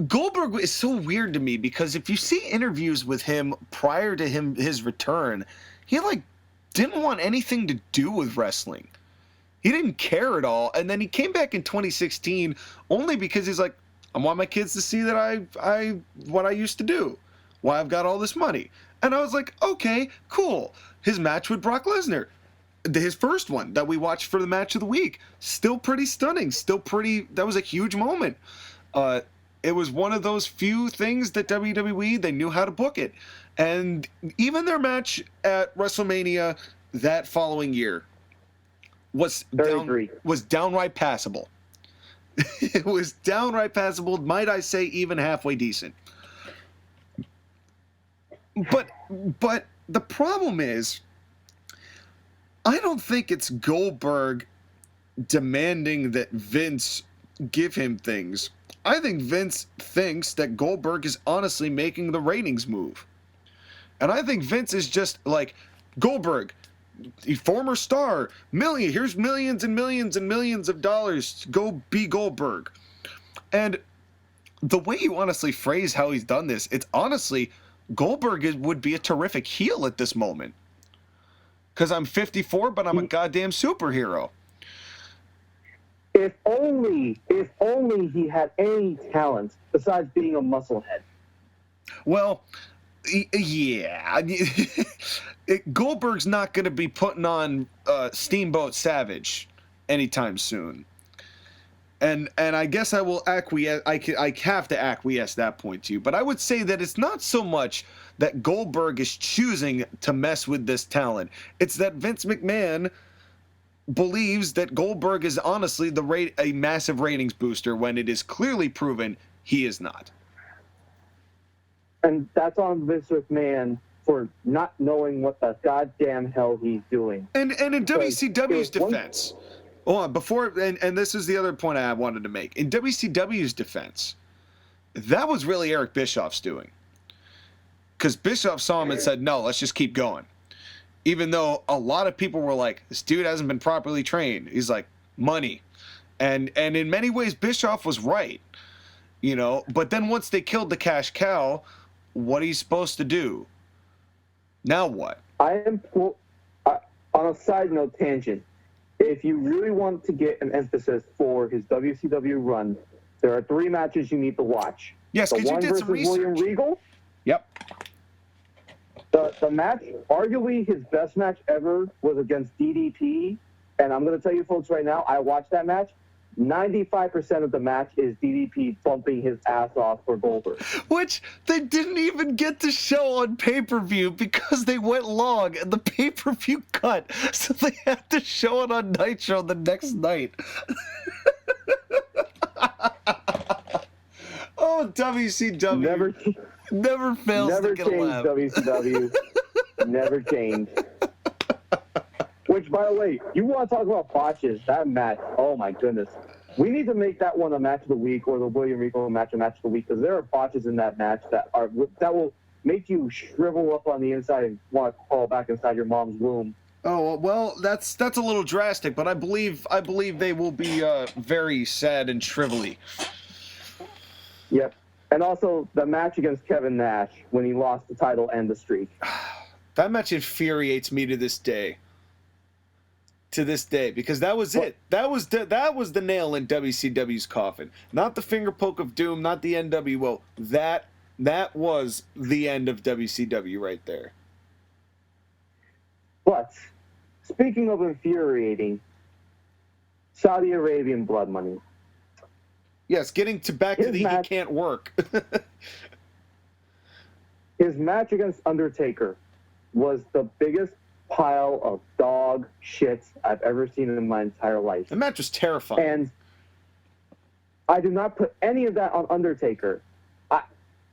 Speaker 1: Goldberg is so weird to me because if you see interviews with him prior to his return, he didn't want anything to do with wrestling. He didn't care at all, and then he came back in 2016 only because he's like, I want my kids to see that I what I used to do, why I've got all this money. And I was like, okay, cool. His match with Brock Lesnar, his first one that we watched for the match of the week, still pretty stunning, that was a huge moment. It was one of those few things that WWE, they knew how to book it. And even their match at WrestleMania that following year was downright passable. It was downright passable, might I say even halfway decent. But the problem is, I don't think it's Goldberg demanding that Vince give him things. I think Vince thinks that Goldberg is honestly making the ratings move. And I think Vince is just like, Goldberg, a former star, here's millions and millions and millions of dollars, go be Goldberg. And the way you honestly phrase how he's done this, it's honestly, Goldberg would be a terrific heel at this moment. Because I'm 54, but I'm a goddamn superhero.
Speaker 2: If only he had any talent besides being a musclehead.
Speaker 1: Well, yeah. Goldberg's not going to be putting on Steamboat Savage anytime soon. And I guess I will acquiesce. I have to acquiesce that point to you. But I would say that it's not so much that Goldberg is choosing to mess with this talent. It's that Vince McMahon believes that Goldberg is honestly a massive ratings booster when it is clearly proven he is not.
Speaker 2: And that's on Vince McMahon for not knowing what the goddamn hell he's doing.
Speaker 1: And in WCW's defense, and this is the other point I wanted to make. In WCW's defense, that was really Eric Bischoff's doing. Because Bischoff saw him and said, no, let's just keep going. Even though a lot of people were like, this dude hasn't been properly trained. He's like, money. And in many ways, Bischoff was right. You know, but then once they killed the cash cow, what are you supposed to do? Now what?
Speaker 2: On a side note tangent, if you really want to get an emphasis for his WCW run, there are 3 matches you need to watch.
Speaker 1: Yes, because you did some research.
Speaker 2: William Regal.
Speaker 1: Yep.
Speaker 2: The match, arguably his best match ever, was against DDP. And I'm going to tell you folks right now, I watched that match. 95% of the match is DDP bumping his ass off for Goldberg.
Speaker 1: Which they didn't even get to show on pay-per-view because they went long and the pay-per-view cut. So they had to show it on Nitro the next night. Oh, WCW. Never fails to get a laugh.
Speaker 2: WCW. Never changed. Which, by the way, you want to talk about botches, that match, oh my goodness. We need to make that one a match of the week, or the William Regal match a match of the week, because there are botches in that match that will make you shrivel up on the inside and want to crawl back inside your mom's womb.
Speaker 1: Oh, well, that's a little drastic, but I believe they will be very sad and shrivelly.
Speaker 2: Yep. And also the match against Kevin Nash when he lost the title and the streak.
Speaker 1: That match infuriates me to this day. Because that was it. That was the nail in WCW's coffin. Not the finger poke of doom, not the NWO. That was the end of WCW right there.
Speaker 2: But speaking of infuriating, Saudi Arabian blood money.
Speaker 1: Yes, getting back to the he can't work.
Speaker 2: His match against Undertaker was the biggest pile of dog shit I've ever seen in my entire life.
Speaker 1: The match was terrifying.
Speaker 2: And I do not put any of that on Undertaker.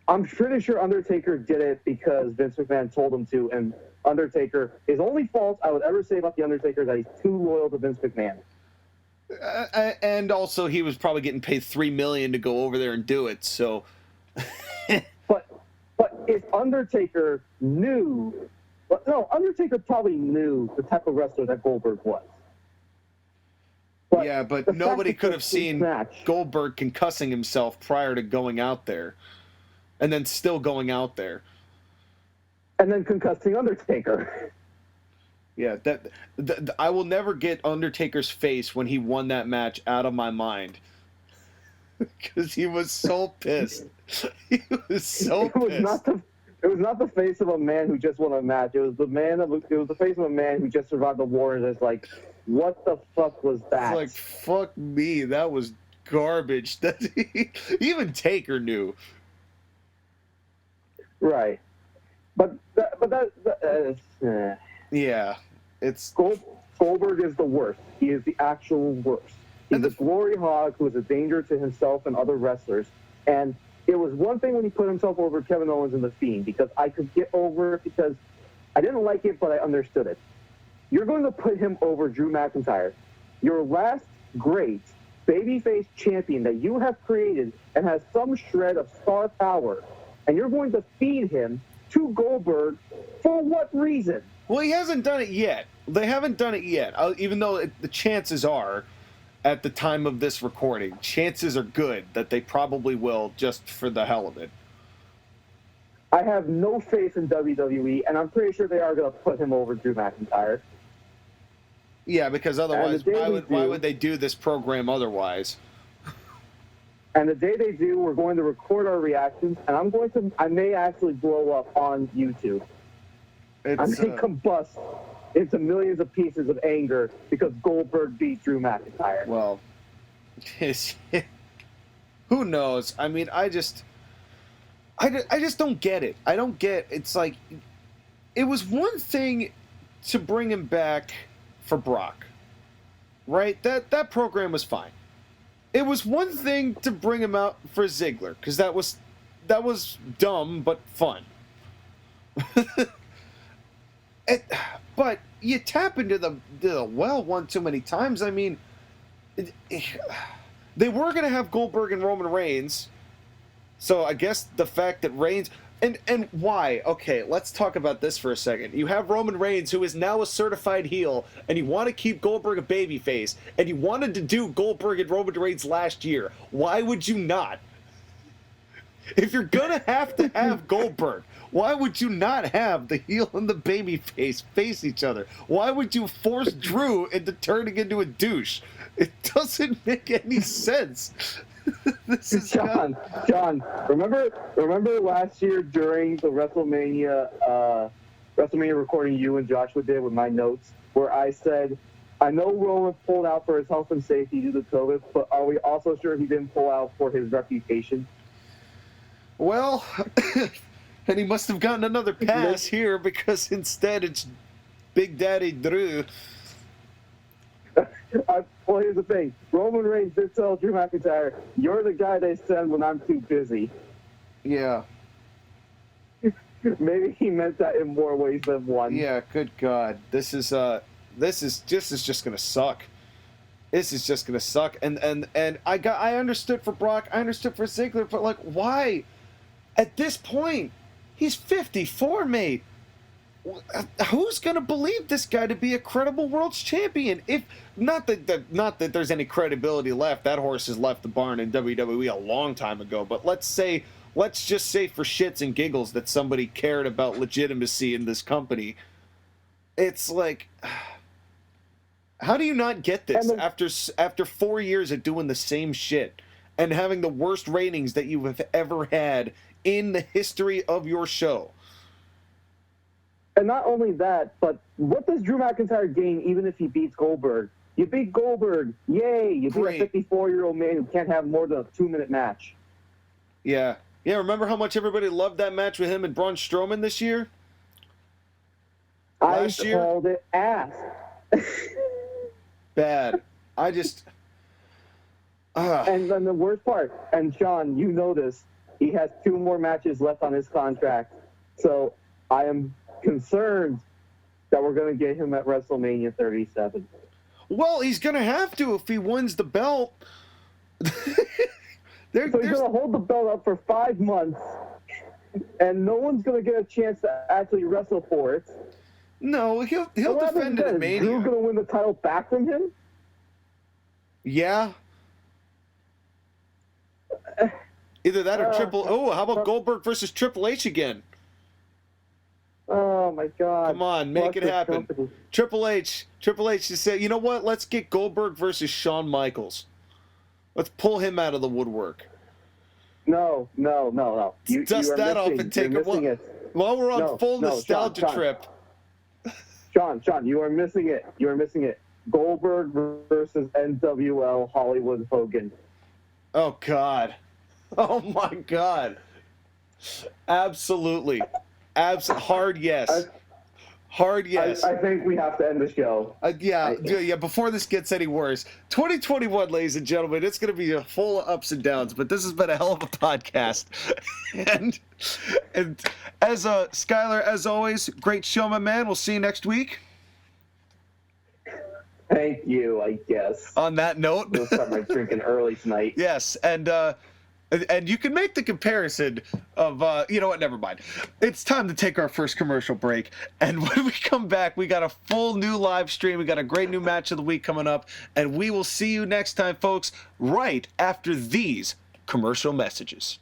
Speaker 2: I'm pretty sure Undertaker did it because Vince McMahon told him to, and Undertaker, his only fault I would ever say about the Undertaker is that he's too loyal to Vince McMahon.
Speaker 1: And also, he was probably getting paid $3 million to go over there and do it. So,
Speaker 2: but if Undertaker knew, but no, Undertaker probably knew the type of wrestler that Goldberg was.
Speaker 1: But nobody could have seen Goldberg concussing himself prior to going out there, and then still going out there,
Speaker 2: and then concussing Undertaker.
Speaker 1: Yeah, I will never get Undertaker's face when he won that match out of my mind, because he was so pissed. He was so pissed.
Speaker 2: It was not the face of a man who just won a match. It was the face of a man who just survived the war and is like, what the fuck was that?
Speaker 1: It's like, fuck me, that was garbage. Even Taker knew.
Speaker 2: Right,
Speaker 1: yeah, it's
Speaker 2: Goldberg is the worst. He is the actual worst. He's a glory hog who is a danger to himself and other wrestlers. And it was one thing when he put himself over Kevin Owens in The Fiend, because I could get over it because I didn't like it, but I understood it. You're going to put him over Drew McIntyre, your last great babyface champion that you have created and has some shred of star power, and you're going to feed him to Goldberg for what reason?
Speaker 1: Well, he hasn't done it yet. They haven't done it yet, even though the chances are, at the time of this recording, chances are good that they probably will, just for the hell of it.
Speaker 2: I have no faith in WWE, and I'm pretty sure they are going to put him over Drew McIntyre.
Speaker 1: Yeah, because otherwise, why would they do this program otherwise?
Speaker 2: And the day they do, we're going to record our reactions, and I may actually blow up on YouTube. I may combust into millions of pieces of anger because Goldberg beat Drew McIntyre.
Speaker 1: Well, who knows? I mean, I just don't get it. I don't get. It's like, it was one thing to bring him back for Brock, right? That program was fine. It was one thing to bring him out for Ziggler, because that was dumb but fun. But you tap into the well one too many times. I mean, they were going to have Goldberg and Roman Reigns, so I guess the fact that Reigns... And why? Okay, let's talk about this for a second. You have Roman Reigns, who is now a certified heel, and you want to keep Goldberg a babyface, and you wanted to do Goldberg and Roman Reigns last year. Why would you not? If you're going to have Goldberg, why would you not have the heel and the babyface face each other? Why would you force Drew into turning into a douche? It doesn't make any sense. This is
Speaker 2: John, remember last year during the WrestleMania recording you and Joshua did with my notes, where I said, I know Roman pulled out for his health and safety due to COVID, but are we also sure he didn't pull out for his reputation?
Speaker 1: Well, and he must have gotten another pass here, because instead it's Big Daddy Drew.
Speaker 2: Well, here's the thing. Roman Reigns did tell Drew McIntyre, you're the guy they send when I'm too busy.
Speaker 1: Yeah.
Speaker 2: Maybe he meant that in more ways than one.
Speaker 1: Yeah, good God. This is just gonna suck. This is just gonna suck. And I understood for Brock, I understood for Ziggler, but like, why? At this point, he's 54, mate. Who's gonna believe this guy to be a credible world champion? If not that there's any credibility left. That horse has left the barn in WWE a long time ago. But let's just say for shits and giggles that somebody cared about legitimacy in this company. It's like, how do you not get this after 4 years of doing the same shit and having the worst ratings that you have ever had in the history of your show?
Speaker 2: And not only that, but what does Drew McIntyre gain even if he beats Goldberg? You beat Goldberg, yay! You beat a 54-year-old man who can't have more than a 2-minute match.
Speaker 1: Yeah. Yeah, remember how much everybody loved that match with him and Braun Strowman this year?
Speaker 2: Last year? Called it ass.
Speaker 1: Bad. I just...
Speaker 2: And then the worst part, and Sean, you know this, He has 2 more matches left on his contract. So I am concerned that we're going to get him at WrestleMania 37.
Speaker 1: Well, he's gonna have to if he wins the belt.
Speaker 2: So he's going to hold the belt up for 5 months, and no one's going to get a chance to actually wrestle for it.
Speaker 1: No, he'll
Speaker 2: What
Speaker 1: defend it
Speaker 2: happens
Speaker 1: at
Speaker 2: then?
Speaker 1: Mania.
Speaker 2: Drew's going to win the title back from him?
Speaker 1: Yeah. Either that or Triple. Oh, how about Goldberg versus Triple H again?
Speaker 2: Oh my God!
Speaker 1: Come on, make it happen. Triple H just said, you know what? Let's get Goldberg versus Shawn Michaels. Let's pull him out of the woodwork.
Speaker 2: No.
Speaker 1: Dust that off and take it. While we're on full nostalgia trip.
Speaker 2: Sean, you are missing it. You are missing it. Goldberg versus NWL Hollywood Hogan.
Speaker 1: Oh God. Oh my God. Absolutely. Hard yes. Hard yes.
Speaker 2: I think we have to end the show.
Speaker 1: Yeah. Before this gets any worse, 2021, ladies and gentlemen, it's going to be full of ups and downs. But this has been a hell of a podcast, and as Skyler, as always, great show, my man. We'll see you next week.
Speaker 2: Thank you. I guess.
Speaker 1: On that note,
Speaker 2: we'll start my drinking early tonight.
Speaker 1: Yes, and you can make the comparison of, you know what, never mind. It's time to take our first commercial break. And when we come back, we got a full new live stream. We got a great new match of the week coming up. And we will see you next time, folks, right after these commercial messages.